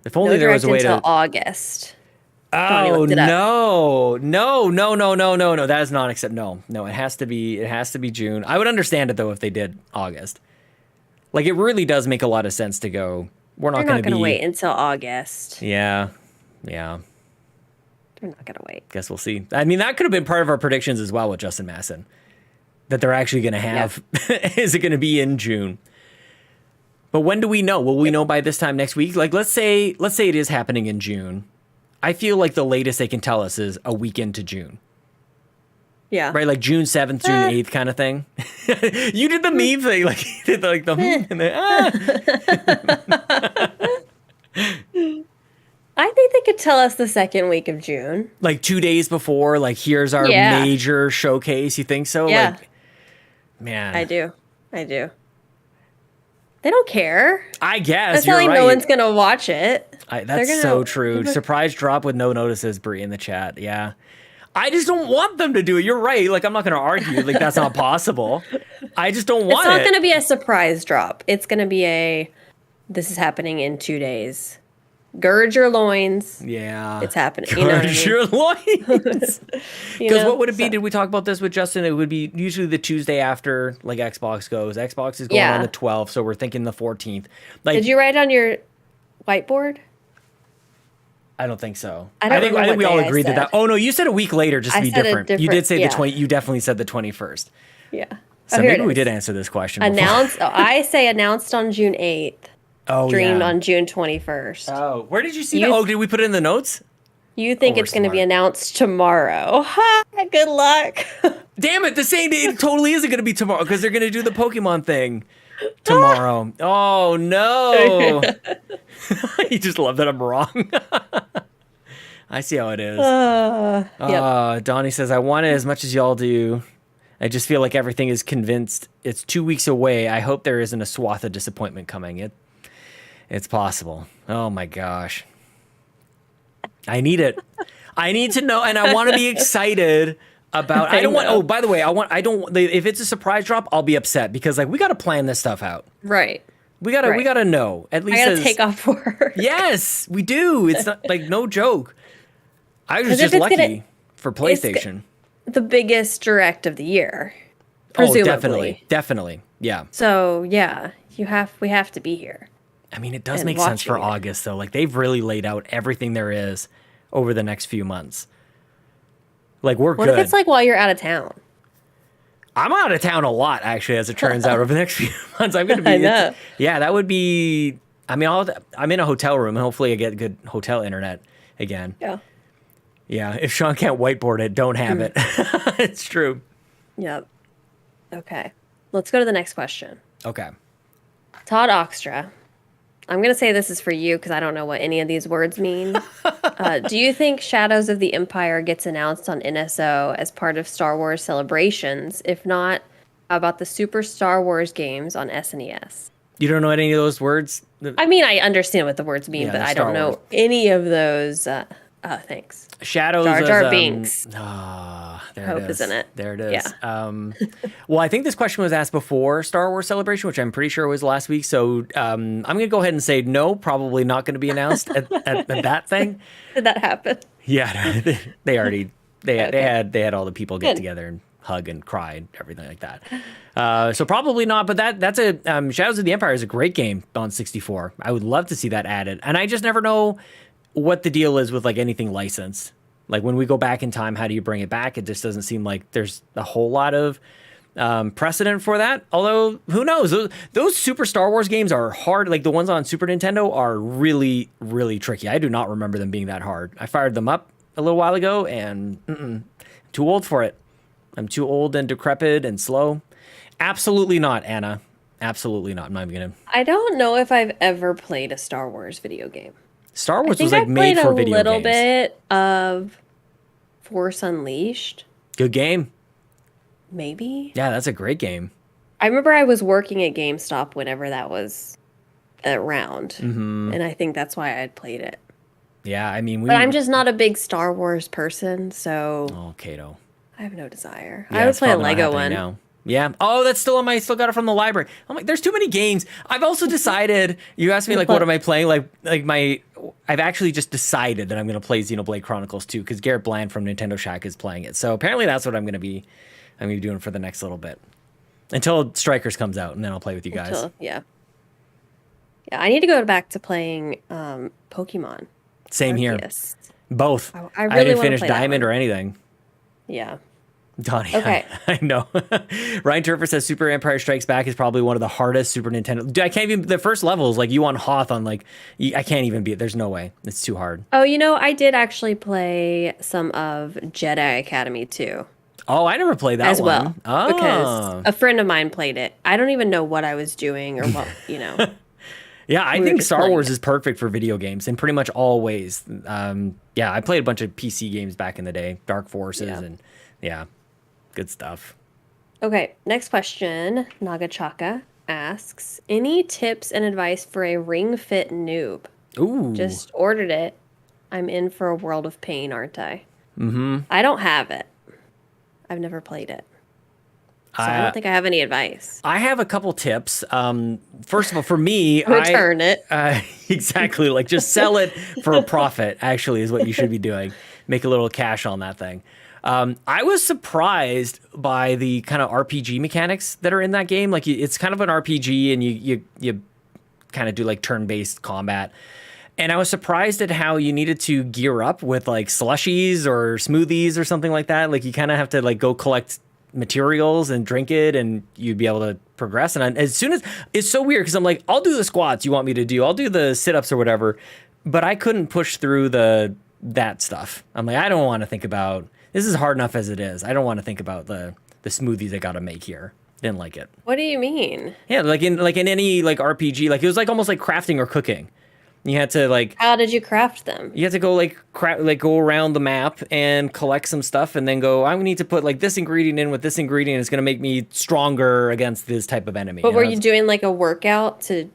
Speaker 1: If only there was a way
Speaker 2: until
Speaker 1: to.
Speaker 2: August.
Speaker 1: Oh no! That is not accept. No. It has to be June. I would understand it though if they did August. Like, it really does make a lot of sense to go. We're not going to
Speaker 2: wait until August.
Speaker 1: Yeah.
Speaker 2: They're not going to wait.
Speaker 1: Guess we'll see. I mean, that could have been part of our predictions as well with Justin Masson. That they're actually going to have. Yep. Is it going to be in June? But when do we know? Will we know by this time next week? Like, let's say it is happening in June. I feel like the latest they can tell us is a week into June.
Speaker 2: Yeah.
Speaker 1: Right, like June 7th, June 8th kind of thing. You did the meme thing. Like, you did like the and then,
Speaker 2: I think they could tell us the second week of June.
Speaker 1: Like 2 days before, like, here's our major showcase. You think so?
Speaker 2: Yeah.
Speaker 1: Like, man.
Speaker 2: I do. They don't care.
Speaker 1: I guess.
Speaker 2: That's telling no one's going to watch it.
Speaker 1: That's so true. Surprise drop with no notices, Brie, in the chat. Yeah. I just don't want them to do it. You're right. Like, I'm not going to argue. Like, that's not possible. I just don't want it.
Speaker 2: It's not going to be a surprise drop. It's going to be this is happening in 2 days. Gird your loins.
Speaker 1: Yeah.
Speaker 2: It's happening.
Speaker 1: Gird your loins. Because what would it be? Did we talk about this with Justin? It would be usually the Tuesday after, like, Xbox goes. Xbox is going on the 12th, so we're thinking the 14th. Like,
Speaker 2: did you write on your whiteboard?
Speaker 1: I don't think so.
Speaker 2: I think
Speaker 1: we all agreed that. Oh no, you said a week later, just to be different. You did say
Speaker 2: the
Speaker 1: 20. You definitely said the 21st.
Speaker 2: Yeah.
Speaker 1: So maybe we did answer this question.
Speaker 2: Announced. I say announced on June 8th.
Speaker 1: Oh,
Speaker 2: Streamed on June 21st.
Speaker 1: Oh, where did you see that? Oh, did we put it in the notes?
Speaker 2: You think it's going to be announced tomorrow? Ha! Good luck.
Speaker 1: Damn it! The same day. It totally isn't going to be tomorrow because they're going to do the Pokemon thing tomorrow. Oh no! You just love that I'm wrong. I see how it is. Donnie says, I want it as much as y'all do. I just feel like everything is convinced. It's 2 weeks away. I hope there isn't a swath of disappointment coming. It's possible. Oh my gosh. I need it. I need to know, and I want to be excited about. I don't want. Oh, by the way, I don't. If it's a surprise drop, I'll be upset because like we got to plan this stuff out.
Speaker 2: Right.
Speaker 1: We gotta know at least.
Speaker 2: I gotta take off work.
Speaker 1: Yes, we do. It's not like no joke. I was just lucky for PlayStation.
Speaker 2: The biggest direct of the year, presumably.
Speaker 1: Oh, definitely. Yeah.
Speaker 2: So yeah, we have to be here.
Speaker 1: I mean, it does make sense for August though. Like they've really laid out everything there is over the next few months. Like we're good.
Speaker 2: What if it's like while you're out of town?
Speaker 1: I'm out of town a lot, actually, as it turns out, over the next few months. I'm going to be.
Speaker 2: I know.
Speaker 1: Yeah, that would be. I mean, I'm in a hotel room, and hopefully I get good hotel internet again.
Speaker 2: Yeah.
Speaker 1: Yeah, if Sean can't whiteboard it, don't have it. It's true.
Speaker 2: Yep. Okay. Let's go to the next question.
Speaker 1: Okay.
Speaker 2: Todd Oxtra. I'm going to say this is for you because I don't know what any of these words mean. Do you think Shadows of the Empire gets announced on NSO as part of Star Wars celebrations? If not, how about the Super Star Wars games on SNES?
Speaker 1: You don't know any of those words?
Speaker 2: I mean, I understand what the words mean,
Speaker 1: Yeah,
Speaker 2: but
Speaker 1: the
Speaker 2: I
Speaker 1: Star
Speaker 2: don't know
Speaker 1: Wars.
Speaker 2: any of those. Thanks.
Speaker 1: Shadows
Speaker 2: Jar Jar
Speaker 1: of,
Speaker 2: Binks.
Speaker 1: There
Speaker 2: Hope
Speaker 1: it is.
Speaker 2: is in it.
Speaker 1: There it is.
Speaker 2: Yeah.
Speaker 1: Well, I think this question was asked before Star Wars Celebration, which I'm pretty sure was last week. So I'm going to go ahead and say no, probably not going to be announced at that thing.
Speaker 2: Did that happen?
Speaker 1: Yeah, they already they
Speaker 2: Okay.
Speaker 1: had all the people get
Speaker 2: Good.
Speaker 1: together and hug and cry and everything like that. So probably not. But that's a Shadows of the Empire is a great game on 64. I would love to see that added, and I just never know what the deal is with like anything licensed. Like when we go back in time, how do you bring it back? It just doesn't seem like there's a whole lot of precedent for that. Although who knows? Those Super Star Wars games are hard. Like the ones on Super Nintendo are really, really tricky. I do not remember them being that hard. I fired them up a little while ago and too old for it. I'm too old and decrepit and slow. Absolutely not, Anna. Absolutely not. I'm not even gonna.
Speaker 2: I don't know if I've ever played a Star Wars video game.
Speaker 1: Star
Speaker 2: I
Speaker 1: Wars
Speaker 2: think
Speaker 1: was like
Speaker 2: I
Speaker 1: made
Speaker 2: played
Speaker 1: for
Speaker 2: a
Speaker 1: video
Speaker 2: little
Speaker 1: games.
Speaker 2: bit of Force Unleashed,
Speaker 1: Good game.
Speaker 2: maybe.
Speaker 1: Yeah, that's a great game.
Speaker 2: I remember I was working at GameStop whenever that was around, and I think that's why I had played it.
Speaker 1: Yeah, I mean,
Speaker 2: But I'm just not a big Star Wars person, so
Speaker 1: Oh, Caito.
Speaker 2: I have no desire.
Speaker 1: Yeah,
Speaker 2: I would
Speaker 1: it's
Speaker 2: play a
Speaker 1: probably not
Speaker 2: Lego
Speaker 1: happening
Speaker 2: one.
Speaker 1: now. Yeah. Oh, that's still on my. Still got it from the library. I'm like, there's too many games. I've also decided. You asked me like, what am I playing? Like my. I've actually just decided that I'm going to play Xenoblade Chronicles 2 because Garrett Bland from Nintendo Shack is playing it. So apparently that's what I'm going to be. I'm going to be doing for the next little bit until Strikers comes out, and then I'll play with you guys.
Speaker 2: Yeah. Yeah, I need to go back to playing Pokemon.
Speaker 1: Same here.
Speaker 2: Arceus.
Speaker 1: Both.
Speaker 2: I really
Speaker 1: didn't
Speaker 2: wanna
Speaker 1: finish
Speaker 2: play that
Speaker 1: Diamond
Speaker 2: one.
Speaker 1: or anything.
Speaker 2: Yeah.
Speaker 1: Donnie,
Speaker 2: Okay.
Speaker 1: I know. Ryan Turfer says Super Empire Strikes Back is probably one of the hardest Super Nintendo. Dude, I can't even. The first level is like you on Hoth on like. I can't even beat it. There's no way. It's too hard.
Speaker 2: Oh, I did actually play some of Jedi Academy too,
Speaker 1: Oh, I never played that
Speaker 2: as well,
Speaker 1: one. Oh.
Speaker 2: because a friend of mine played it. I don't even know what I was doing or what,
Speaker 1: Yeah, I
Speaker 2: we were
Speaker 1: think
Speaker 2: just
Speaker 1: Star
Speaker 2: playing
Speaker 1: Wars
Speaker 2: it.
Speaker 1: is perfect for video games in pretty much all ways. Yeah, I played a bunch of PC games back in the day, Dark Forces,
Speaker 2: Yeah.
Speaker 1: and yeah, good stuff.
Speaker 2: Okay, next question. Ngachacha asks, any tips and advice for a Ring Fit noob?
Speaker 1: Ooh,
Speaker 2: Just ordered it. I'm in for a world of pain, aren't I? Mm-hmm. I don't have it. I've never played it. So I don't think I have any advice.
Speaker 1: I have a couple tips. First of all, for me,
Speaker 2: Return it.
Speaker 1: Exactly. Like just sell it for a profit, actually, is what you should be doing. Make a little cash on that thing. I was surprised by the kind of RPG mechanics that are in that game. Like it's kind of an RPG and you kind of do like turn-based combat. And I was surprised at how you needed to gear up with like slushies or smoothies or something like that. Like you kind of have to like go collect materials and drink it and you'd be able to progress. And as soon as it's so weird because I'm like, I'll do the squats you want me to do. I'll do the sit-ups or whatever. But I couldn't push through that stuff. I'm like, I don't want to think about this is hard enough as it is. I don't want to think about the smoothies I got to make here. Didn't like it.
Speaker 2: What do you mean?
Speaker 1: Yeah, like in any like RPG, like it was like almost like crafting or cooking. You had to like
Speaker 2: How did you craft them?
Speaker 1: you had to go like go around the map and collect some stuff and then go, I need to put like this ingredient in with this ingredient. It's going to make me stronger against this type of enemy.
Speaker 2: But were
Speaker 1: know?
Speaker 2: you doing like a workout to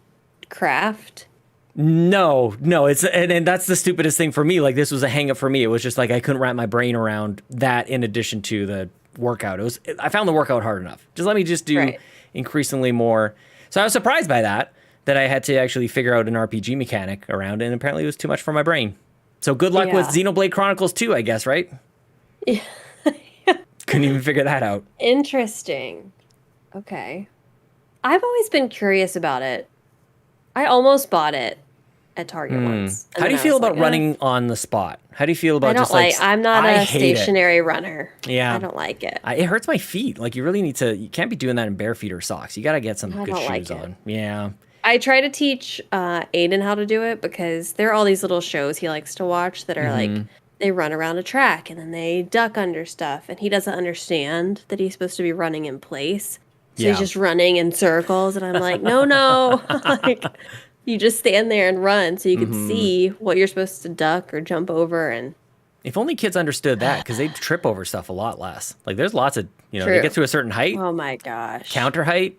Speaker 2: craft?
Speaker 1: No, it's and that's the stupidest thing for me. Like this was a hang up for me. It was just like I couldn't wrap my brain around that in addition to the workout. I found the workout hard enough. Just let me just do
Speaker 2: Right.
Speaker 1: increasingly more. So I was surprised by that I had to actually figure out an RPG mechanic around it, and apparently it was too much for my brain. So good luck with
Speaker 2: Yeah.
Speaker 1: Xenoblade Chronicles 2, I guess, right?
Speaker 2: Yeah.
Speaker 1: Couldn't even figure that out.
Speaker 2: Interesting. Okay. I've always been curious about it. I almost bought it, at Target once. And
Speaker 1: How do you
Speaker 2: then I
Speaker 1: feel
Speaker 2: was
Speaker 1: about
Speaker 2: like,
Speaker 1: running on the spot? How do you feel about
Speaker 2: I don't
Speaker 1: just like
Speaker 2: I'm not
Speaker 1: I
Speaker 2: a
Speaker 1: hate it.
Speaker 2: stationary runner.
Speaker 1: Yeah.
Speaker 2: I don't like it.
Speaker 1: It hurts my feet. Like you really need to. You can't be doing that in bare feet or socks. You got to get some
Speaker 2: I
Speaker 1: good
Speaker 2: don't
Speaker 1: shoes
Speaker 2: like it.
Speaker 1: on. Yeah.
Speaker 2: I try to teach Aiden how to do it because there are all these little shows he likes to watch that are like they run around a track and then they duck under stuff, and he doesn't understand that he's supposed to be running in place. So
Speaker 1: Yeah.
Speaker 2: he's just running in circles, and I'm like, no, like you just stand there and run so you can see what you're supposed to duck or jump over. And
Speaker 1: If only kids understood that, because they trip over stuff a lot less. Like there's lots of they
Speaker 2: True.
Speaker 1: get to a certain height,
Speaker 2: oh my gosh,
Speaker 1: counter height,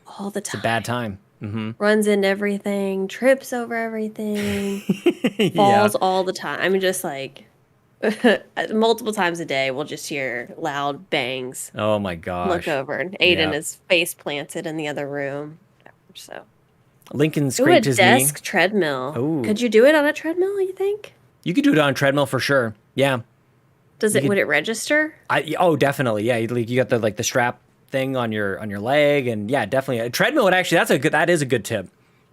Speaker 2: all the time.
Speaker 1: it's a bad time.
Speaker 2: Runs into everything, trips over everything,
Speaker 1: Yeah.
Speaker 2: falls all the time. I mean, just like multiple times a day, we'll just hear loud bangs.
Speaker 1: Oh my gosh.
Speaker 2: Look over, and Aiden
Speaker 1: Yeah.
Speaker 2: is face planted in the other room. So,
Speaker 1: Lincoln
Speaker 2: ooh, a
Speaker 1: scraped his knee.
Speaker 2: desk treadmill.
Speaker 1: Ooh.
Speaker 2: Could you do it on a treadmill? You think?
Speaker 1: You could do it on a treadmill for sure. Yeah.
Speaker 2: Would it register?
Speaker 1: Definitely. Yeah. You got the strap thing on your leg, and yeah, definitely a treadmill would actually. That is a good tip.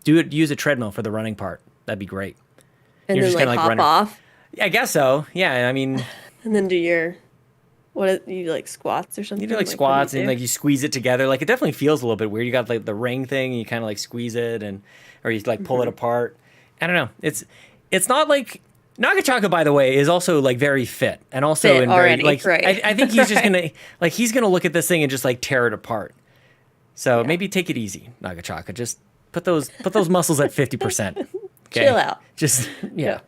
Speaker 1: Use a treadmill for the running part. That'd be great.
Speaker 2: And
Speaker 1: You're
Speaker 2: then
Speaker 1: just
Speaker 2: like
Speaker 1: kinda, like,
Speaker 2: hop
Speaker 1: running.
Speaker 2: off,
Speaker 1: I guess so. Yeah. I mean,
Speaker 2: and then do your you like squats or something?
Speaker 1: you do like
Speaker 2: what do
Speaker 1: squats
Speaker 2: you
Speaker 1: and
Speaker 2: do?
Speaker 1: like you squeeze it together. Like it definitely feels a little bit weird. You got like the ring thing, and you kind of like squeeze it, or you like pull it apart. I don't know. It's not like Ngachacha, by the way, is also like very fit and also
Speaker 2: Fit
Speaker 1: in very
Speaker 2: already,
Speaker 1: like
Speaker 2: right.
Speaker 1: I think he's just
Speaker 2: Right.
Speaker 1: gonna look at this thing and just like tear it apart. So maybe take it easy, Ngachacha. Just put those muscles at 50%. Okay?
Speaker 2: Chill out.
Speaker 1: Just yeah.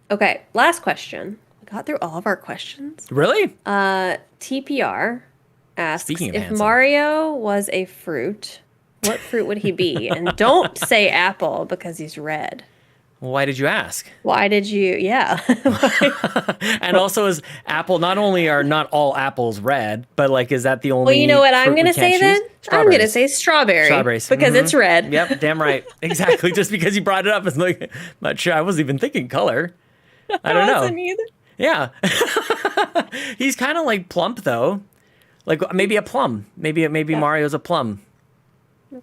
Speaker 2: Okay, last question. We got through all of our questions.
Speaker 1: Really?
Speaker 2: TPR asks,
Speaker 1: Speaking of
Speaker 2: if
Speaker 1: handsome.
Speaker 2: Mario was a fruit, what fruit would he be? And don't say apple because he's red.
Speaker 1: Well, why did you ask?
Speaker 2: Why did you? Yeah.
Speaker 1: And also, is apple not only are not all apples red, but like is that the only?
Speaker 2: Well, you know what I'm
Speaker 1: fruit we
Speaker 2: going to
Speaker 1: can't
Speaker 2: say then?
Speaker 1: choose?
Speaker 2: I'm going to
Speaker 1: Strawberries.
Speaker 2: say strawberry.
Speaker 1: Strawberries.
Speaker 2: Because it's red.
Speaker 1: Yep, damn right. Exactly. Just because you brought it up, it's like, I'm not sure. I wasn't even thinking color. I don't know.
Speaker 2: Wasn't either.
Speaker 1: Yeah. He's kind of like plump though. Like maybe a plum. Maybe Mario's a plum.
Speaker 2: I'm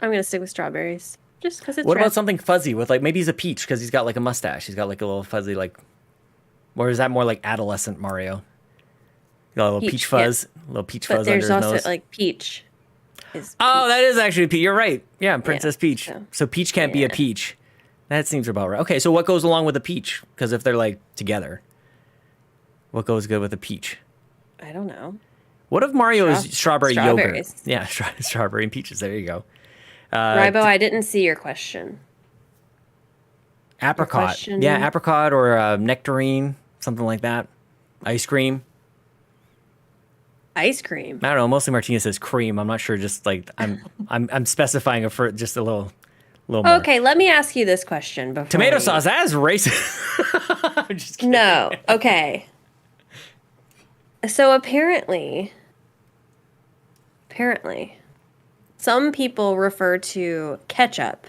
Speaker 2: going to stick with strawberries. Just because it's
Speaker 1: What
Speaker 2: red.
Speaker 1: about something fuzzy with like maybe he's a peach because he's got like a mustache. He's got like a little fuzzy like, or is that more like adolescent Mario? Got a little peach fuzz, little peach
Speaker 2: But
Speaker 1: fuzz under
Speaker 2: there's
Speaker 1: his
Speaker 2: also
Speaker 1: nose.
Speaker 2: like peach. Is
Speaker 1: Oh, that is actually Peach. You're right. Yeah, Princess Peach.
Speaker 2: so-
Speaker 1: So Peach can't be a
Speaker 2: yeah.
Speaker 1: peach. That seems about right. Okay, so what goes along with a peach? Because if they're like together, what goes good with a peach?
Speaker 2: I don't know.
Speaker 1: What if Mario is strawberry yogurt?
Speaker 2: Strawberries.
Speaker 1: Yeah, strawberry and peaches. There you go.
Speaker 2: Rybo, I didn't see your question.
Speaker 1: Apricot.
Speaker 2: question-
Speaker 1: Yeah, apricot or nectarine, something like that. Ice cream.
Speaker 2: Ice cream.
Speaker 1: I don't know. Mostly Martinez says cream. I'm not sure. Just like I'm specifying it for just a little more.
Speaker 2: Okay, let me ask you this question before
Speaker 1: Tomato
Speaker 2: we-
Speaker 1: sauce. That is racist. I'm just kidding.
Speaker 2: No. Okay. So apparently, some people refer to ketchup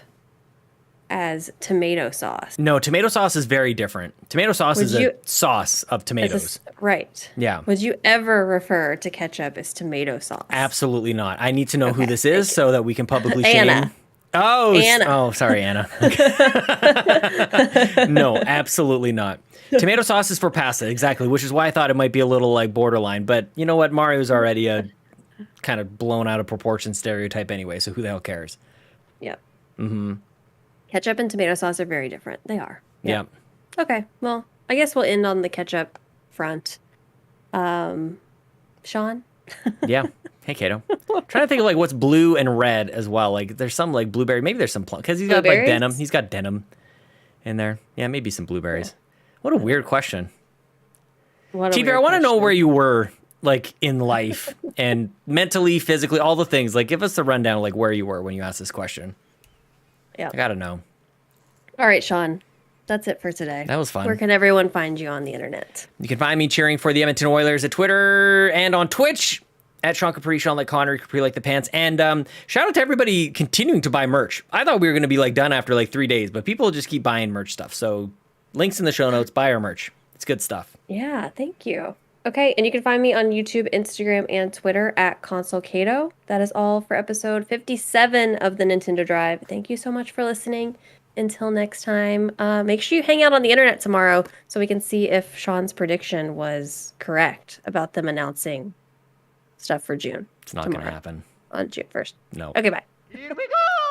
Speaker 2: as tomato sauce.
Speaker 1: No, tomato sauce is very different. Tomato sauce
Speaker 2: Would
Speaker 1: is
Speaker 2: you-
Speaker 1: a sauce of
Speaker 2: As a
Speaker 1: tomatoes.
Speaker 2: right.
Speaker 1: Yeah.
Speaker 2: Would you ever refer to ketchup as tomato sauce?
Speaker 1: Absolutely not. I need to know who
Speaker 2: Okay,
Speaker 1: this is so that we can publicly shame.
Speaker 2: Anna.
Speaker 1: Oh,
Speaker 2: Anna.
Speaker 1: oh, sorry, Anna. No, absolutely not. Tomato sauce is for pasta, exactly, which is why I thought it might be a little like borderline. But you know what? Mario's already a kind of blown out of proportion stereotype anyway, so who the hell cares?
Speaker 2: Yep. Mm-hmm. Ketchup and tomato sauce are very different. They are.
Speaker 1: Yeah.
Speaker 2: Okay. Well, I guess we'll end on the ketchup front. Sean?
Speaker 1: Yeah. Hey, Caito. Trying to think of like what's blue and red as well. Like there's some like blueberry. Maybe there's some plum because he's got like
Speaker 2: Blueberries?
Speaker 1: denim. He's got denim in there. Yeah, maybe some blueberries. What a weird question.
Speaker 2: What a
Speaker 1: TBR,
Speaker 2: weird
Speaker 1: I want to know
Speaker 2: question.
Speaker 1: where you were like in life and mentally, physically, all the things. Like give us the rundown like where you were when you asked this question.
Speaker 2: Yeah.
Speaker 1: I gotta know.
Speaker 2: All right, Sean. That's it for today.
Speaker 1: That was fun.
Speaker 2: Where can everyone find you on the internet?
Speaker 1: You can find me cheering for the Edmonton Oilers at Twitter and on Twitch at Sean Capri, Sean like Connor, Capri like the pants. And shout out to everybody continuing to buy merch. I thought we were going to be like done after like 3 days, but people just keep buying merch stuff. So links in the show notes, buy our merch. It's good stuff.
Speaker 2: Yeah, thank you. Okay, and you can find me on YouTube, Instagram, and Twitter at Console Caito. That is all for episode 57 of the Nintendo Drive. Thank you so much for listening, until next time, make sure you hang out on the internet tomorrow so we can see if Sean's prediction was correct about them announcing stuff for June.
Speaker 1: It's not going to happen.
Speaker 2: On June 1st.
Speaker 1: No.
Speaker 2: Okay, bye.
Speaker 3: Here we go!